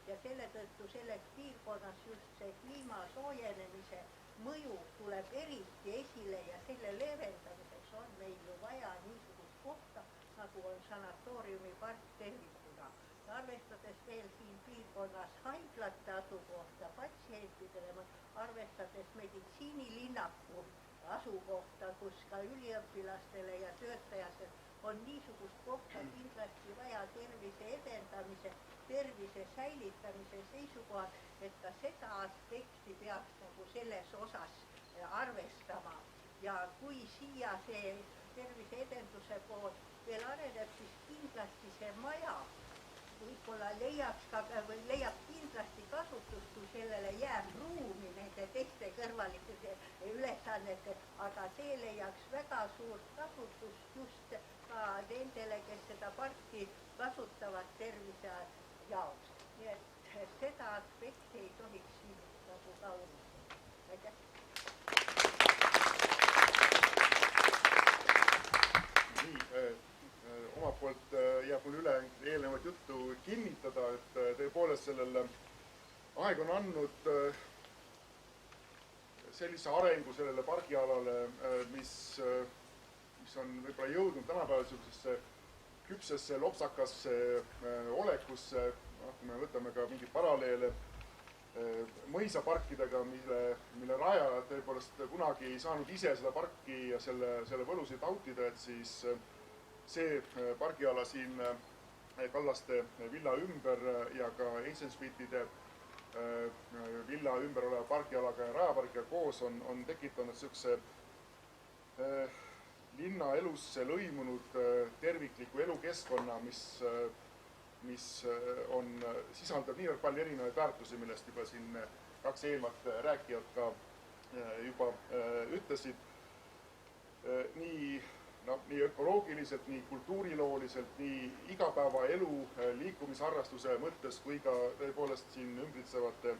ja selle tõttu selles piirkonnas just see kliima soojenemise mõju tuleb eriti esile ja selle leevendamiseks on meil ju vaja niisugust kohta, nagu on sanatooriumipark tervikuna. Arvestades veel siin piirkonnas haiglate asukohta patsientidele, arvestades meditsiinilinnaku asukohta, kus ka üliõpilastele ja töötajatele on niisugust kohta kindlasti vaja tervise edendamise, tervise säilitamise seisukohalt, et ka seda aspekti peaks nagu selles osas arvestama. Ja kui siia see tervise edenduse pool veel areneb, siis kindlasti see maja võib-olla leiab kindlasti kasutust, kui sellele jääb ruumi nende teiste kõrvalike ülesannete, aga see leiaks väga suurt kasutust just ka nendele, kes seda parki kasutavad tervise jaoks. Nii et seda aspekti ei tohiks siin nagu ka unustada. Aitäh! Omalt poolt jääb mul üle eelnevat juttu kinnitada, et tõepoolest sellel aeg on andnud sellise arengu sellele pargialale, mis on võib-olla jõudnud tänapäeval sellisesse küpsesse, lopsakasse olekusse, kui me võtame ka mingeid paralleele mõisaparkidega, mille rajajad tõepoolest kunagi ei saanud ise seda parki ja selle võlusid nautida, et siis see pargiala siin Kallaste villa ümber ja ka Eisenschmidtide villa ümber oleva pargialaga ja rajapargiga koos on tekitanud niisuguse linna elusse lõimunud tervikliku elukeskkonna, mis sisaldab niivõrd palju erinevaid väärtusi, millest juba siin kaks eelmat rääkijat ka juba ütlesid. Nii ökoloogiliselt, nii kultuurilooliselt, nii igapäevaelu liikumisharrastuse mõttes kui ka tõepoolest siin ümbritsevate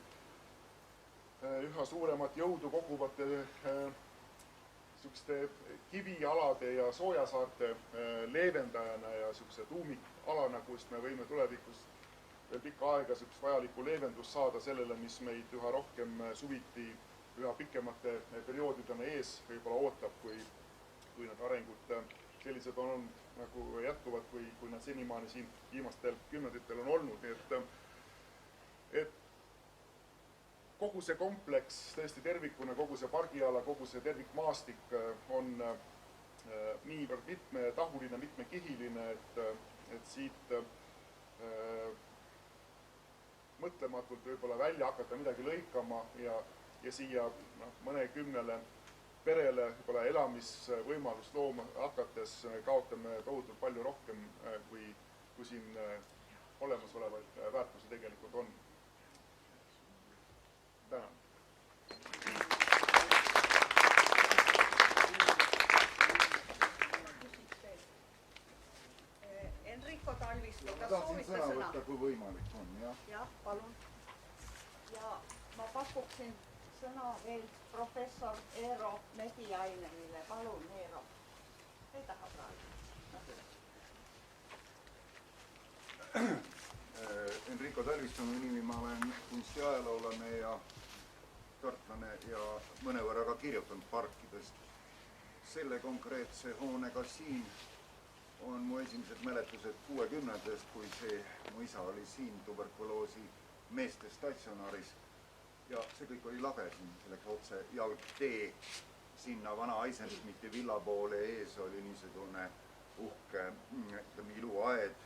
üha suuremat jõudu koguvate kivialade ja soojasaarte leevendajana ja tuumikalana, kust me võime tulevikus veel pikka aega vajalikku leevendust saada sellele, mis meid üha rohkem suviti üha pikemate perioodidena ees võib-olla ootab, kui need arengud sellised on olnud nagu jätkuvad, kui nad senimaani siin viimastel kümnenditel on olnud. Nii et kogu see kompleks tõesti tervikuna, kogu see pargiala, kogu see tervikmaastik on niivõrd mitmetahuline, mitmekihiline, et siit mõtlematult võib-olla välja hakata midagi lõikama ja siia mõnekümnele perele võib-olla elamisvõimalust looma hakates kaotame tohutult palju rohkem, kui siin olemasolevaid väärtusi tegelikult on. Tänan. Enrico Talvistu, kas soovite sõna võtta, kui võimalik on, jah? Jah, palun. Ja ma pakuksin sõna veel professor Eero Mediainenile. Palun, Eero. Ei taha praegu. Enrico Talvistu on nimi, ma olen kunstiajaloolane ja tartlane ja mõnevõrra ka kirjutanud parkidest. Selle konkreetse hoonega siin on mu esimesed mäletused 60-ndast, kui mu isa oli siin tuberkuloosi meeste statsionaris. Ja see kõik oli lage siin, selleks otse jalgtee sinna vana Eisenschmidti villa poole ees oli niisugune uhke iluaed.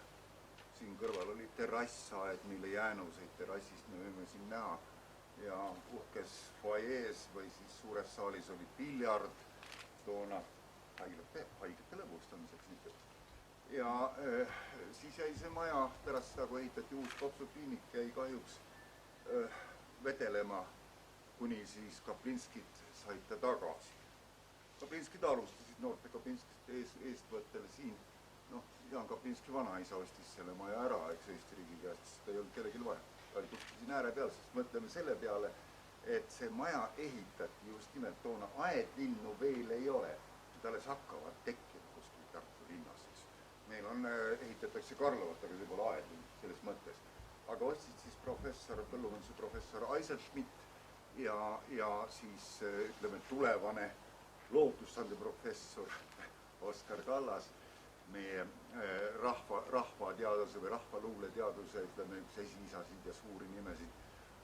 Siin kõrval oli terrassaed, mille jäänuseid terrassist me võime siin näha. Ja uhkes foajees või siis suures saalis oli piljard toona haigete lõbustamiseks. Ja siis jäi see maja pärast seda, kui ehitati uus kopsukliinik, jäi kahjuks vedelema, kuni siis Kaplinskid said ta tagasi. Kaplinskid alustasid noorte Kaplinskid eestvõttel siin. Jaan Kaplinski vanaisa ostis selle maja ära, eks Eesti riigi käest, sest ta ei olnud kellelgi vaja. Ta oli siin ääre peal, sest mõtleme selle peale, et see maja ehitati just nimelt toona aedlinnu veel ei ole. Need alles hakkavad tekkima kuskil Tartu linnas. Meil ehitatakse Karlovat, aga see pole aedlinn selles mõttes. Aga ostsid siis põllumajanduse professor Eisenschmidt ja siis ütleme tulevane loodusande professor Oskar Kallas, meie rahvateaduse või rahvaluuleteaduse, ütleme üks esiisasid ja suuri nimesid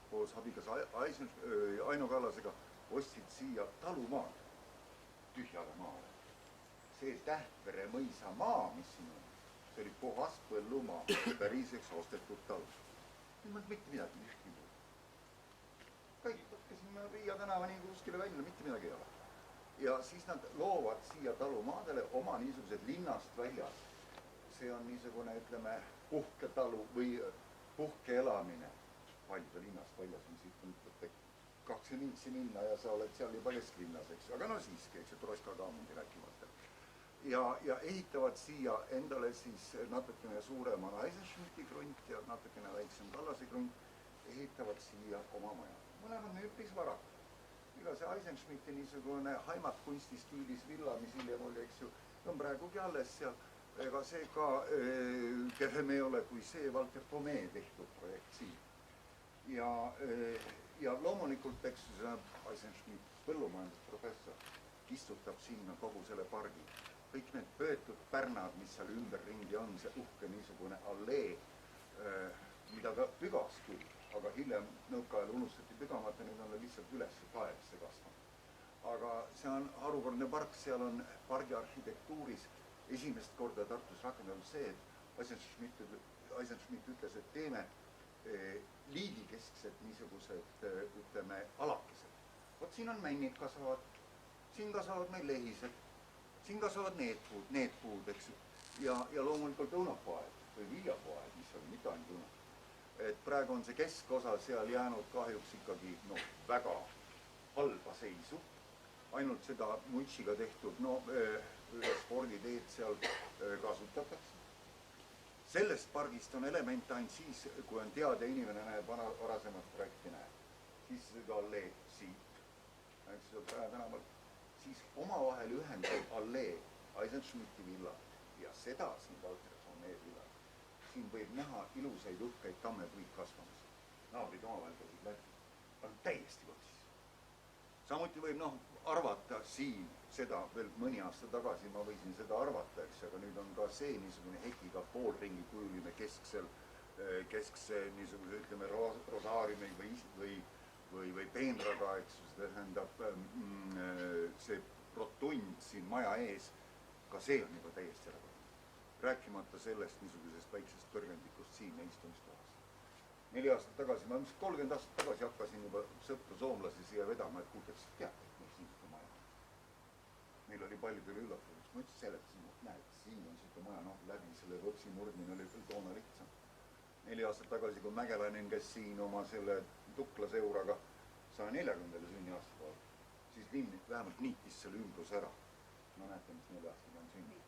koos abikas Aino Kallasega ostsid siia talumaad tühjale maale. see Tähtvere mõisa maa, mis siin on, see oli puhas põllumaa, päriseks ostetud talus. Mitte midagi, ühtki muud. Kõik võtkasime Riia tänava nii kuskile välja, mitte midagi ei ole. Ja siis nad loovad siia talumaadele oma niisugused linnast väljas. See on niisugune, ütleme, puhketalu või puhkeelamine. Paljude linnast väljas on siit 2 niitsi minna ja sa oled seal juba kesklinnas, eks. Aga no siiski, eks, et Roska ka mundi rääkimata. Ja ehitavad siia endale siis natukene suurema Eisenschmidti krunt ja natukene väiksem Kallase krunt, ehitavad siia oma maja. Mõlemad on üpris varakult. Iga see Eisenschmidti niisugune haimatkunstistiilis villa, mis hiljem oli, eks ju, on praegugi alles seal. Ega see ka kehem ei ole, kui see Walter Tomee tehtud projekt siin. Ja loomulikult, eks see Eisenschmidt, põllumajandusprofessor, istutab sinna kogu selle pargi. Kõik need pöötud pärnad, mis seal ümberringi on, see uhke niisugune allee, mida ka pügas küll, aga hiljem nõukaajal unustati pügamata, nüüd on lihtsalt üles taevasse kasvanud. Aga see on harukordne park, seal on pargi arhitektuuris esimest korda Tartus rakendatud see, et Eisenschmidt ütles, et teeme liigikesksed niisugused, ütleme, alakesed. Vot siin on männid kasvavad, siin kasvavad meil lehised, siin kasvavad need puud, eks ju, ja loomulikult õunapoed või viljapoed, mis on mitte ainult õunad. Et praegu on see keskosa seal jäänud kahjuks ikkagi väga halba seisu. Ainult seda mutšiga tehtud sporditeed seal kasutatakse. Sellest pargist on element ainult siis, kui on teada inimene näeb varasemat projekti näeb. Siis seda allee siit, tänaval, siis omavahel ühendab allee Eisenschmidti villa ja seda siin Walter Tomee villa. Siin võib näha ilusaid uhkeid tammepuid kasvamas. Naabrid omavahel käisid läbi. On täiesti võtsis. Samuti võib arvata siin seda veel mõni aasta tagasi, ma võisin seda arvata, eks, aga nüüd on ka see niisugune hekiga poolringi kujuline keskse niisuguse, ütleme, rosaariumi või peenraga, eks, see tähendab see rotund siin maja ees, ka see on juba täiesti ära. Rääkimata sellest niisugusest väiksest kõrgendikust siin istumistohas. 4 aastat tagasi, ma 30 aastat tagasi hakkasin juba sõpru soomlasi siia vedama, et kuuleks, teate, et meil siin siuke maja. Meil oli paljudele üllatunud, ma ütlesin seletasin, näed, siin on siuke maja, läbi selle võpsi murdmine oli küll toona lihtsam. 4 aastat tagasi, kui Mägelainen käis siin oma selle tuklaseuraga 140. sünniaastal, siis linn vähemalt niitis selle ümbrus ära. No näete, mis 4 aastaga on sünninud.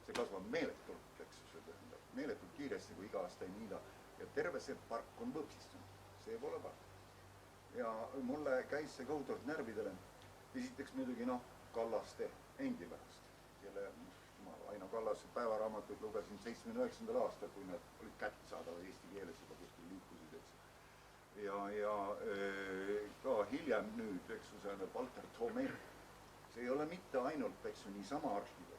See kasvab meeletult, eks ju, see tähendab meeletult kiiresti, kui iga aasta ei niida. Ja terve see park on võpsistunud. See pole park. Ja mulle käis see kohutavalt närvidele. Esiteks muidugi Kallaste endi pärast. Kelle Aino Kallase päevaraamatuid lugesin 79. aastal, kui nad olid kättesaadavad eesti keeles juba kuskil liikusid, eks. Ja ka hiljem nüüd, eks ju, see Walter Tomee. See ei ole mitte ainult, eks ju, niisama arhitekt.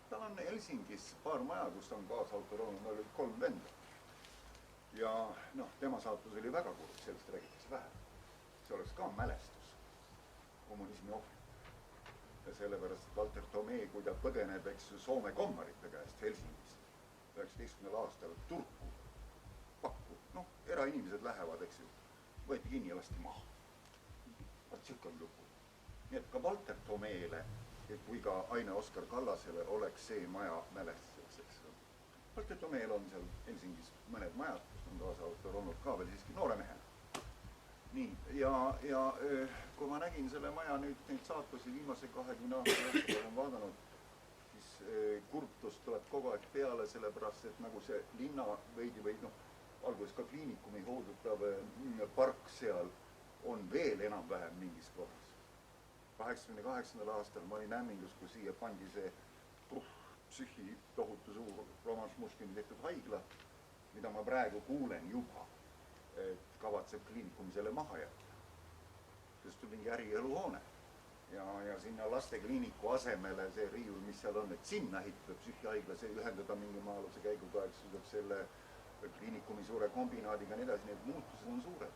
Tal on Helsingis paar maja, kus on kaasautor olnud, oli 3 venda. Ja tema saatus oli väga kurb, sellest räägitakse vähe. See oleks ka mälestus kommunismi ohvrit. Ja sellepärast, et Walter Tomee, kui ta põgeneb, eks Soome kommarite käest Helsingis 19. aastal Turku pakku, erainimesed lähevad, eks ju, võeti kinni ja lasti maha. Vaat siuke on lugu. Nii et ka Walter Tomeele kui ka Aine Oskar Kallasele oleks see maja mälestuseks, eks. Walter Tomeel on seal Helsingis mõned majad, kus on kaasautor olnud ka veel siiski noore mehena. Nii, ja kui ma nägin selle maja nüüd neid saatusi viimase 20 aasta jooksul olen vaadanud, siis kurtus tuleb kogu aeg peale, sellepärast, et nagu see linna veidi või alguses ka kliinikumi hoodutav park seal on veel enam-vähem mingis korras. 88. aastal ma olin Ämmingus, kui siia pandi see psühhi tohutu suur Roman Šmuškini tehtud haigla, mida ma praegu kuulen juba, et kavatseb kliinikumi selle maha jätta. Sest on mingi ärieluhoone. Ja sinna lastekliiniku asemele see riiul, mis seal on, et sinna ehitada psühhihaigla, see ühendada mingi maaluse käiguga, selle kliinikumi suure kombinaadiga, nii edasi, need muutused on suured.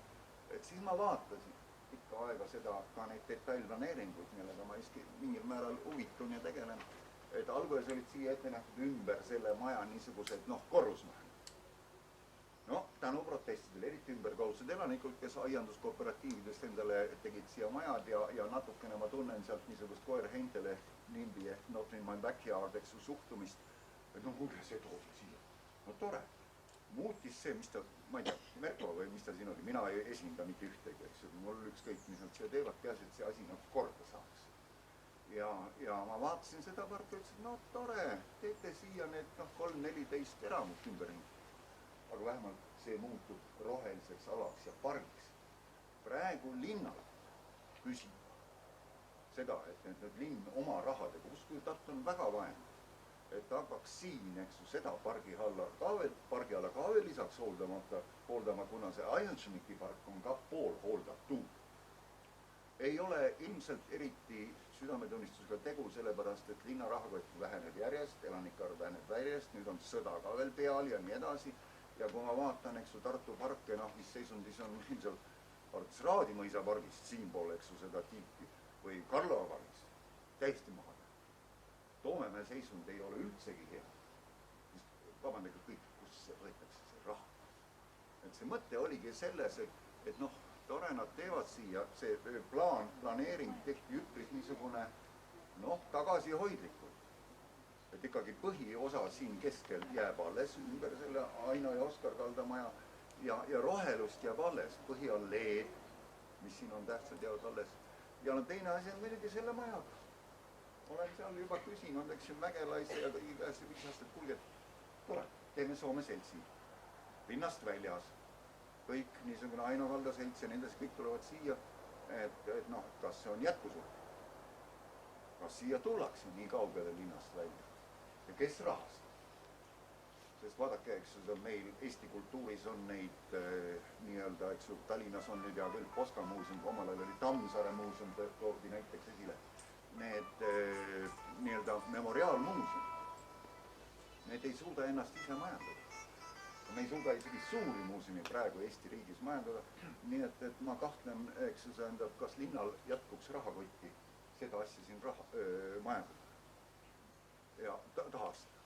Et siis ma vaatasin pikka aega seda, ka neid detailplaneeringuid, millega ma mingil määral huvitun ja tegelen. et alguses olid siia ette nähtud ümber selle maja niisugused korrusmajad. Tänu protestidele, eriti ümberkaudsed elanikud, kes aianduskooperatiividest endale tegid siia majad ja natukene ma tunnen sealt niisugust koer-heintele nimbi ehk not in my backyard, eks ju, suhtumist, et kuule, see toodi siia. Tore. Muutis see, mis ta, ma ei tea, Merko või mis ta siin oli, mina ei esinda mitte ühtegi, eks ju, mul ükskõik, mis nad siia teevad, peaasi, et see asi korda saaks. Ja ma vaatasin seda parki ja ütlesin, tore, teete siia need 3-14 eramut ümberringi. Aga vähemalt see muutub roheliseks alaks ja pargiks. Praegu linnal küsib seda, et linn oma rahadega, kus küll Tartu on väga vaene, et hakkaks siin, eks ju, seda pargiala ka veel lisaks hooldama, kuna see Aianšeniki park on ka pool hooldatud. Ei ole ilmselt eriti südametunnistusega tegu, sellepärast, et linna rahakott väheneb järjest, elanike arv väheneb järjest, nüüd on sõda ka veel peal ja nii edasi. Ja kui ma vaatan, eks ju, Tartu parke, mis seisundis on ilmselt arvates Raadimõisa pargist siinpool, eks ju, seda tiipi või Karlova pargist, täiesti maha. Toomemäe seisund ei ole üldsegi hea. Vabandage kõik, kus võetakse see raha. Et see mõte oligi selles, et tore nad teevad siia, see planeering tehti üpris niisugune, tagasihoidlikult. Et ikkagi põhiosa siin keskel jääb alles ümber selle Aino ja Oskar Kaldamaja ja rohelust jääb alles, põhialleed, mis siin on tähtsad jäävad alles. Ja teine asi on muidugi selle majaga. Olen seal juba küsinud, eks ju, Mägelaise ja kõigi käes ja viisast, et kuulge, tore, teeme Soome seltsi. Linnast väljas. Kõik niisugune Aino Kalda selts ja nendes kõik tulevad siia, et kas see on jätkusuht? Kas siia tullakse nii kaugele linnast välja? Ja kes rahastab? Sest vaadake, eks ju, meil Eesti kultuuris on neid nii-öelda, eks ju, Tallinnas on nüüd ja küll Poska muuseum, omal ajal oli Tammsaare muuseum, toodi näiteks esile. Need nii-öelda memoriaalmuuseum, need ei suuda ennast ise majandada. Me ei suuda isegi suuri muuseumi praegu Eesti riigis majandada, nii et ma kahtlen, eks ju, see endab, kas linnal jätkuks rahakotti seda asja siin majandada ja tahastada.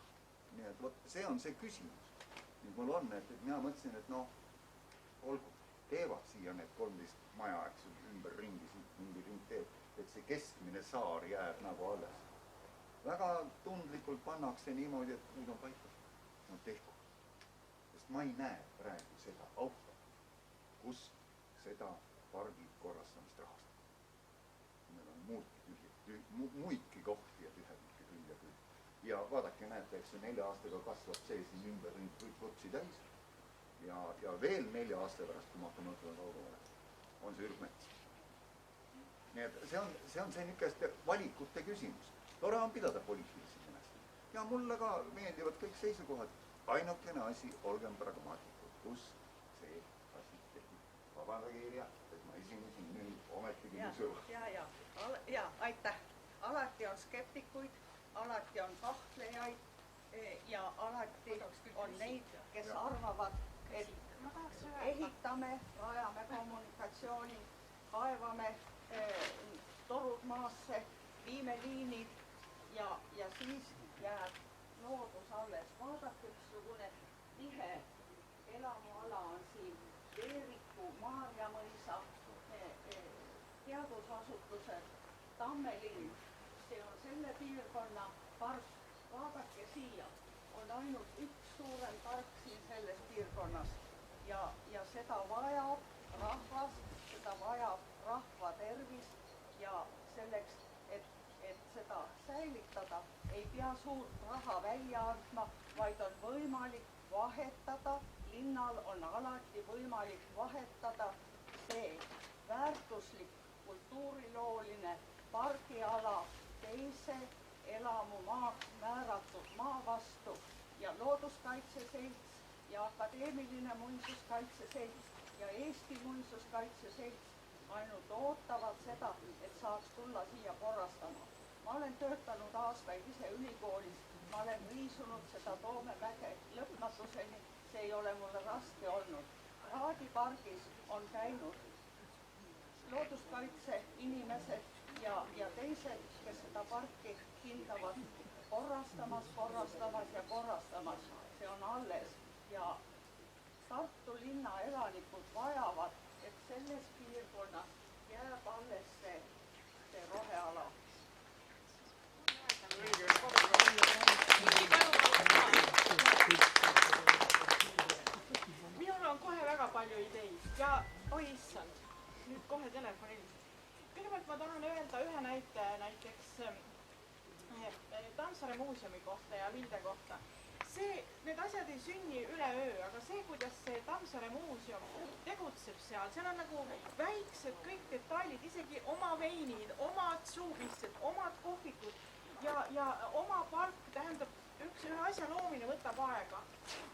Nii et see on see küsimus, mis mul on, et mina mõtlesin, et olgu, teevad siia need 13 maja, eks ju, ümber ringi, mingi ring teeb, et see keskmine saar jääb nagu alles. Väga tundlikult pannakse niimoodi, et kuud on paika. Tehku. Sest ma ei näe praegu seda auto, kus seda pargi korrastamist rahastab. Meil on muidki kohti ja tühemiki küll ja küll. Ja vaadake, näete, eks see 4 aastaga kasvab see siin ümber ring kõik võtsi täis. Ja veel 4 aasta pärast, kui ma hakkan mõtlema kaugemale, on see ürgmets. Nii et see on see niisugune valikute küsimus. Tore on pidada poliitilisi nimest. Ja mulle ka meeldivad kõik seisukohad. Ainukene asi, olgem pragmaatikud, kus see asi tehti. Vabandage, Irja, et ma esinesin nüüd ometigi museum. Ja, aitäh. Alati on skeptikuid, alati on kahtlejaid ja alati on neid, kes arvavad, et ehitame, rajame kommunikatsiooni, kaevame torud maasse, viime liinid ja siis jääb loodus alles. Vaadake, ükssugune tihe elamuala on siin Veeriku, Maarjamõisa, teadusasutused, Tammelinn, see on selle piirkonna park. Vaadake siia, on ainult üks suurem park siin selles piirkonnas ja seda vajab rahvas, seda vajab rahva tervis ja selleks, et seda säilitada, ei pea suurt raha välja andma, vaid on võimalik vahetada, linnal on alati võimalik vahetada see väärtuslik kultuurilooline pargiala teise elamumaaks määratud maa vastu ja Looduskaitse Selts ja Akadeemiline Muinsuskaitse Selts ja Eesti Muinsuskaitse Selts ainult ootavad seda, et saaks tulla siia korrastama. Ma olen töötanud aastaid ise ülikoolis, ma olen riisunud seda Toomemäge lõpmatuseni, see ei ole mulle raske olnud. Raadi pargis on käinud looduskaitse inimesed ja teised, kes seda parki hindavad korrastamas ja korrastamas. See on alles ja Tartu linna elanikud vajavad, et selles piirkonnas jääb alles see roheala. Minul on kohe väga palju ideid ja oi issand, nüüd kohe telefonil. Kõigepealt ma tahan öelda ühe näite näiteks Tammsaare muuseumi kohta ja Vilde kohta. Need asjad ei sünni üleöö, aga see, kuidas see Tammsaare muuseum tegutseb seal on nagu väiksed kõik detailid, isegi oma veinid, omad suupised, omad kohvikud ja oma palk, tähendab, ühe asja loomine võtab aega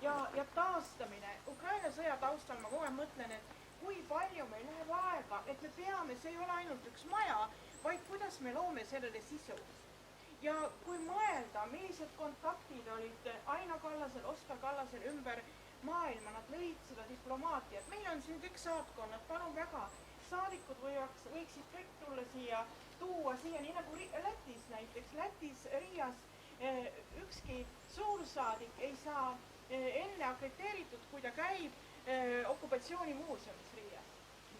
ja taastamine. Ukraina sõja taustal ma kohe mõtlen, et kui palju meil läheb aega, et me peame, see ei ole ainult üks maja, vaid kuidas me loome sellele sisu. Ja kui mõelda, millised kontaktid olid Aino Kallasel, Oskar Kallasel ümber maailma, nad lõid seda diplomaatiat. Meil on siin kõik saatkonnad, palun väga, saadikud võiksid kõik tulla siia, tuua siia, nii nagu Lätis näiteks. Lätis Riias ükski suursaadik ei saa enne akrediteeritud, kui ta käib okupatsioonimuuseumis Riias.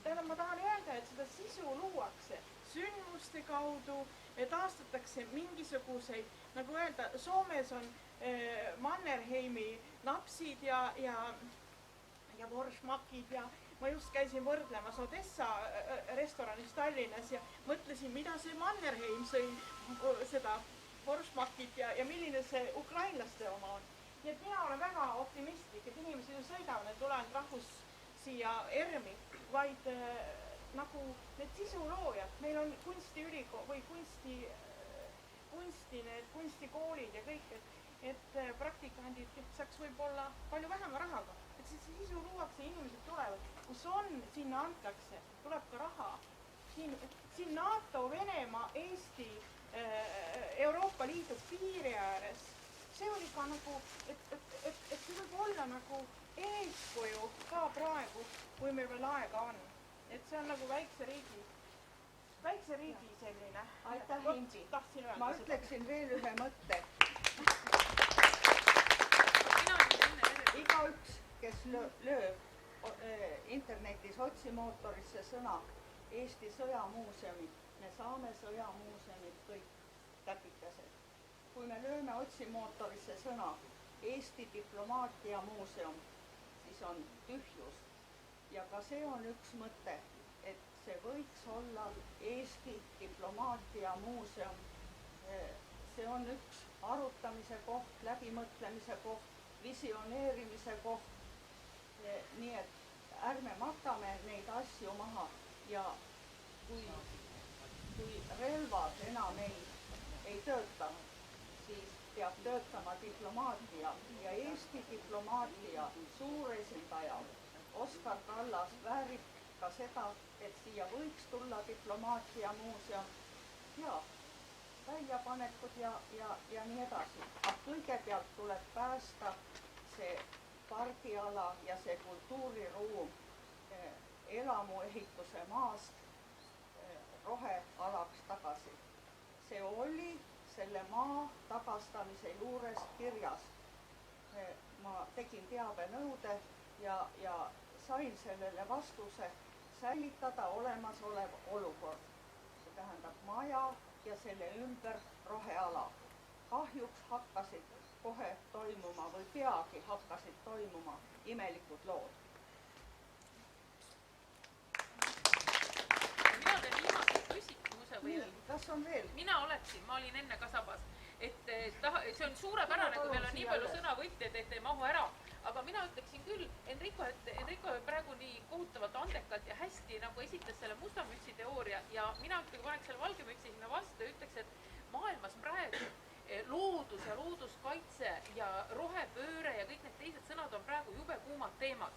Tähendab, ma tahan öelda, et seda sisu luuakse sündmuste kaudu, taastatakse mingisuguseid, nagu öelda, Soomes on Mannerheimi napsid ja voršmakid ja ma just käisin võrdlemas Odessa restoranis Tallinnas ja mõtlesin, mida see Mannerheim sõi seda voršmakit ja milline see ukrainlaste oma on. Nii et mina olen väga optimistlik, et inimesed ju sõidavad, et tulevad rahvus siia ERM-i, vaid nagu need sisuloojad, meil on kunstiülikool või kunstikoolid ja kõik, et praktikandid saaks võib-olla palju vähema rahaga. Et see sisu luuakse, inimesed tulevad, kus on, sinna antakse, tuleb ka raha. Siin NATO, Venemaa, Eesti, Euroopa Liidu piiri ääres, see oli ka nagu, et see võib olla nagu eeskuju ka praegu, kui meil veel aega on. Et see on nagu väikse riigi selline. Aitäh, Indi. Ma ütleksin veel ühe mõtte. Igaüks, kes lööb internetis otsimootorisse sõna Eesti sõjamuuseumid, me saame sõjamuuseumid kõik täpikesed. Kui me lööme otsimootorisse sõna Eesti diplomaatiamuuseum, siis on tühjus. Ja ka see on üks mõte, et see võiks olla Eesti diplomaatiamuuseum. See on üks arutamise koht, läbimõtlemise koht, visioneerimise koht. Nii et ärme matame neid asju maha ja kui relvad enam ei tööta, siis peab töötama diplomaatia ja Eesti diplomaatia suur esindaja Oskar Kallas väärib ka seda, et siia võiks tulla diplomaatiamuuseum ja väljapanekud ja nii edasi. Kõigepealt tuleb päästa see pargiala ja see kultuuriruum elamuehituse maast rohealaks tagasi. See oli selle maa tagastamise juures kirjas. Ma tegin teabenõude ja sain sellele vastuse säilitada olemasolev olukord. See tähendab maja ja selle ümber roheala. Kahjuks hakkasid kohe toimuma või peagi hakkasid toimuma imelikud lood. Mina teen viimase küsitluse või? Kas on veel? Mina oleksin, ma olin enne ka sabas. See on suurepärane, kui meil on nii palju sõnavõtjaid, et ei mahu ära. Aga mina ütleksin küll, Enrico praegu nii kohutavalt andekalt ja hästi nagu esitas selle mustamütsi teooria ja mina paneks selle valgemütsi sinna vastu ja ütleks, et maailmas praegu loodus ja looduskaitse ja rohepööre ja kõik need teised sõnad on praegu jube kuumad teemad.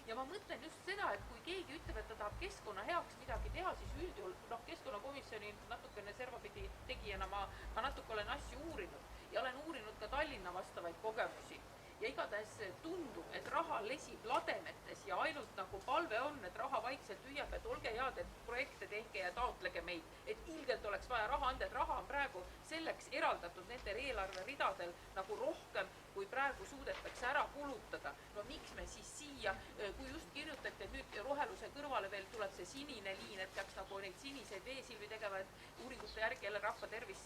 Ja ma mõtlen just seda, et kui keegi ütleb, et ta tahab keskkonna heaks midagi teha, siis üldjuhul, keskkonnakomisjoni natukene servapidi tegijana ma natuke olen asju uurinud ja olen uurinud ka Tallinna vastavaid kogemusi. Ja igatahes tundub, et raha lesib lademetes ja ainult nagu palve on, et raha vaikselt lihtsalt hüüab, et olge head, et projekte tehke ja taotlege meid, et ilgelt oleks vaja raha anda, et raha on praegu selleks eraldatud nendel eelarveridadel nagu rohkem, kui praegu suudetakse ära kulutada. No miks me siis siia, kui just kirjutati, et nüüd roheluse kõrvale veel tuleb see sinine liin, et peaks nagu neid siniseid veesilvi tegema, et uuringute järgi jälle rahva tervis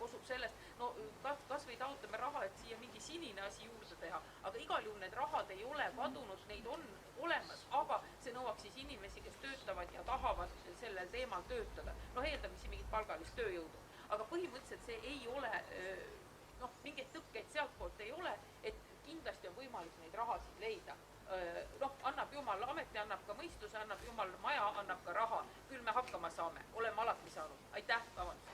kosub sellest, no kas või taotleme raha, et siia mingi sinine asi juurde teha, aga igal juhul need rahad ei ole kadunud, neid on olemas, aga see nõuaks siis inimesi, kes töötavad ja tahavad sellel teemal töötada. No eeldamisi mingit palgalist tööjõudu, aga põhimõtteliselt see ei ole, mingeid tõkkeid sealtpoolt ei ole, et kindlasti on võimalik neid rahasid leida. Annab Jumal ameti, annab ka mõistuse, annab Jumal maja, annab ka raha. Küll me hakkama saame, oleme alati saanud. Aitäh, vabandust.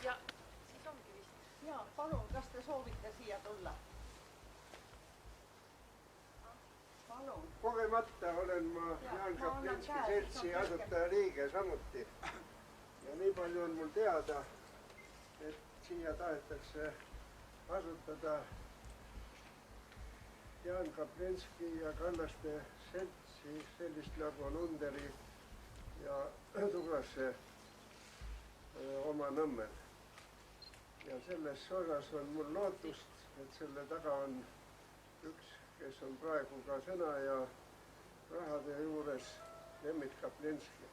Ja siis ongi vist. Ja, palun, kas te soovite siia tulla? Palun. Kogemata olen ma Jaan Kaplinski seltsi asutaja liige samuti. Ja nii palju on mul teada, et siia tahetakse asutada Jaan Kaplinski ja Kallaste seltsi, sellist nagu on Underi ja Tugrasse oma Nõmmel. Ja selles osas on mul lootust, et selle taga on üks, kes on praegu ka sõna ja rahade juures Lemmit Kaplinski.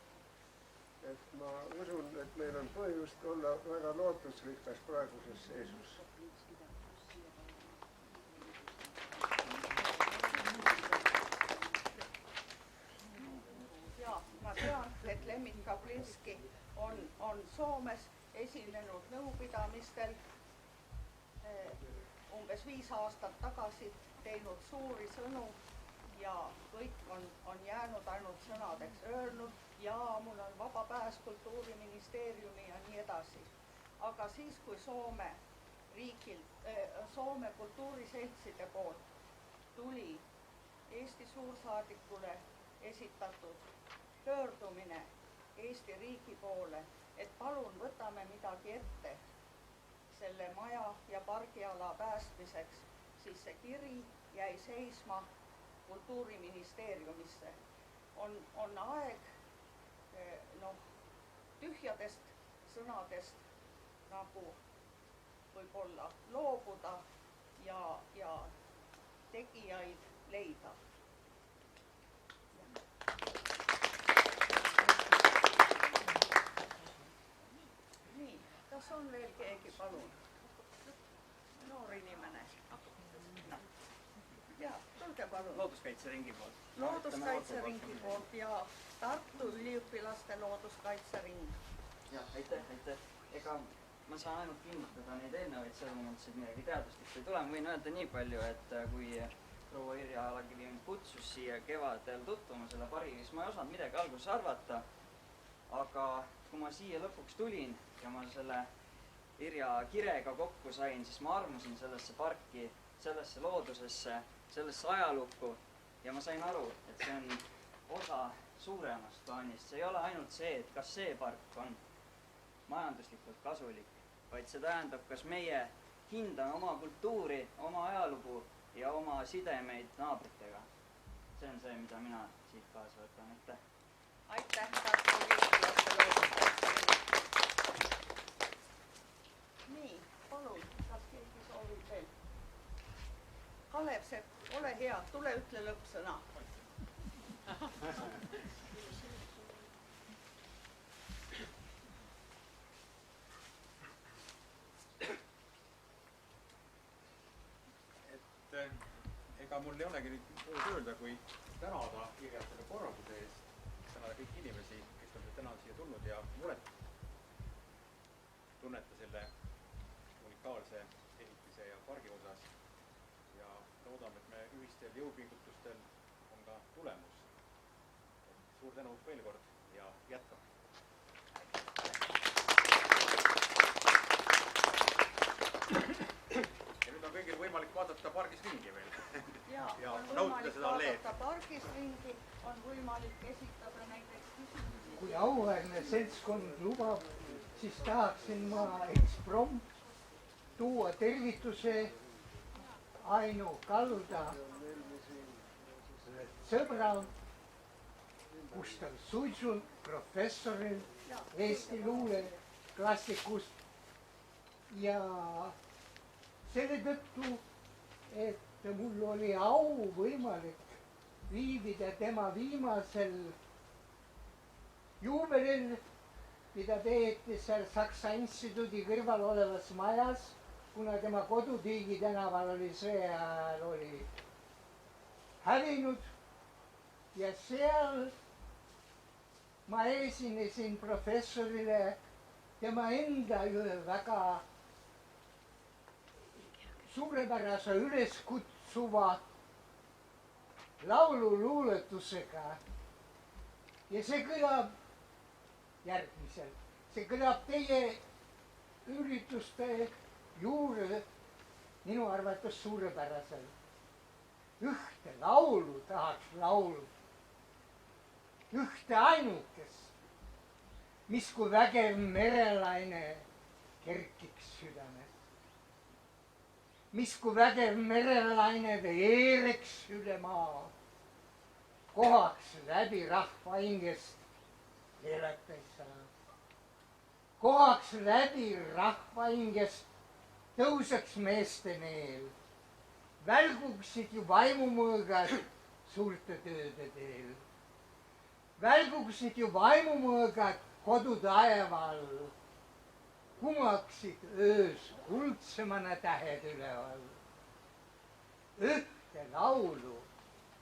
Et ma usun, et meil on põhjust olla väga lootusrikas praeguses seisus. Ja, ma tean, et Lemmit Kaplinski on Soomes esinenud nõupidamistel umbes 5 aastat tagasi, teinud suuri sõnu ja kõik on jäänud ainult sõnadeks, öelnud, ja mul on vaba pääs Kultuuriministeeriumi ja nii edasi. Aga siis, kui Soome kultuuriseltside poolt tuli Eesti suursaadikule esitatud pöördumine Eesti riigi poole, et palun võtame midagi ette selle maja ja pargiala päästmiseks, siis see kiri jäi seisma Kultuuriministeeriumisse. On aeg tühjadest sõnadest nagu võib-olla loobuda ja tegijaid leida. Nii, kas on veel keegi, palun? Noor inimene. Ja, tulge palun. Looduskaitseringi poolt. Looduskaitseringi poolt ja Tartu üliõpilaste looduskaitsering. Ja, aitäh. Ega ma saan ainult kinnitada neid eelnevaid sõnumeid, midagi teaduslikku ei tule. Ma võin öelda nii palju, et kui proua Irja Alakivi kutsus siia kevadel tutvuma selle pargi, siis ma ei osanud midagi alguses arvata. Aga kui ma siia lõpuks tulin ja ma selle Irja kirega kokku sain, siis ma armusin sellesse parki, sellesse loodusesse, sellesse ajalukku ja ma sain aru, et see on osa suuremast plaanist. See ei ole ainult see, et kas see park on majanduslikult kasulik, vaid see tähendab, kas meie hindame oma kultuuri, oma ajalugu ja oma sidemeid naabritega. See on see, mida mina siit kaasa võtan. Aitäh! Aitäh, Tartu üliõpilaste looduskaitsering! Nii, palun, kas keegi soovib veel? Kalev Sepp, ole hea, tule ütle lõppsõna. Ega mul ei olegi nüüd muud öelda, kui tänada Irjat selle korralduse eest, tänada kõiki inimesi, kes on täna siia tulnud ja muret tunneta selle unikaalse ehitise ja pargi osas. Ja loodame, et me ühistel jõupingutustel on ka tulemus. Suur tänu veel kord ja jätkame. Ja nüüd on kõigil võimalik vaadata pargis ringi veel. Ja on võimalik vaadata pargis ringi, on võimalik esitada näiteks küsimusi. Kui auväärne seltskond lubab, siis tahaksin ma eksprompt tuua tervituse Aino Kalda sõbral Gustav Suitsul, professoril, Eesti luuleklassikust ja selle tõttu, et mul oli au võimalik viibida tema viimasel juubelil, mida peeti seal Saksa instituudi kõrval olevas majas, kuna tema kodu Tiigi tänaval oli sõja ajal oli hävinud ja seal ma esinesin professorile tema enda ühe väga suurepärase üleskutsuva laululuuletusega ja see kõlab järgmiselt. See kõlab teie ürituste juurde minu arvates suurepäraselt. Ühte laulu tahaks laulu. Ühte ainukest, mis kui vägev merelaine kerkiks südames. Mis kui vägev merelaine veereks üle maa, kohaks läbi rahva hingest keelata ei saa. Kohaks läbi rahva hingest tõuseks meeste meel, välguksid ju vaimumõõgad suurte tööde teel. Välguksid ju vaimumõõgad kodutaeva all, kumaksid öös kuldsemana tähed üleval. Ühte laulu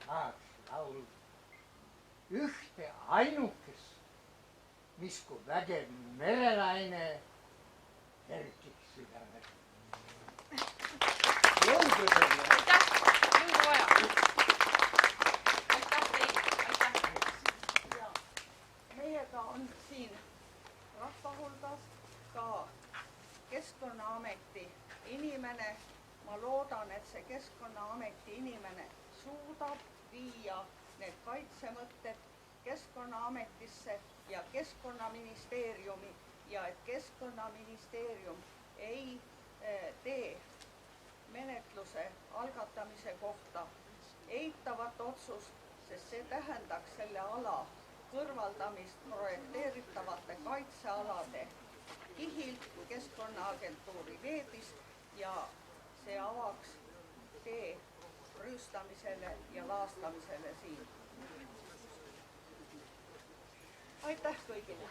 tahaks laulda, ühte ainukest, mis kui vägev merelaine kerkiks südames. Jõudu teile! Aitäh! Jõudu vaja! Aitäh teile! Aitäh! Meiega on siin rahvahulgas ka Keskkonnaameti inimene. Ma loodan, et see Keskkonnaameti inimene suudab viia need kaitsemõtted Keskkonnaametisse ja Keskkonnaministeeriumi ja et Keskkonnaministeerium ei tee menetluse algatamise kohta eitavat otsust, sest see tähendaks selle ala kõrvaldamist projekteeritavate kaitsealade kihilt Keskkonnaagentuuri veebist ja see avaks tee rüüstamisele ja laastamisele siin. Aitäh kõigile!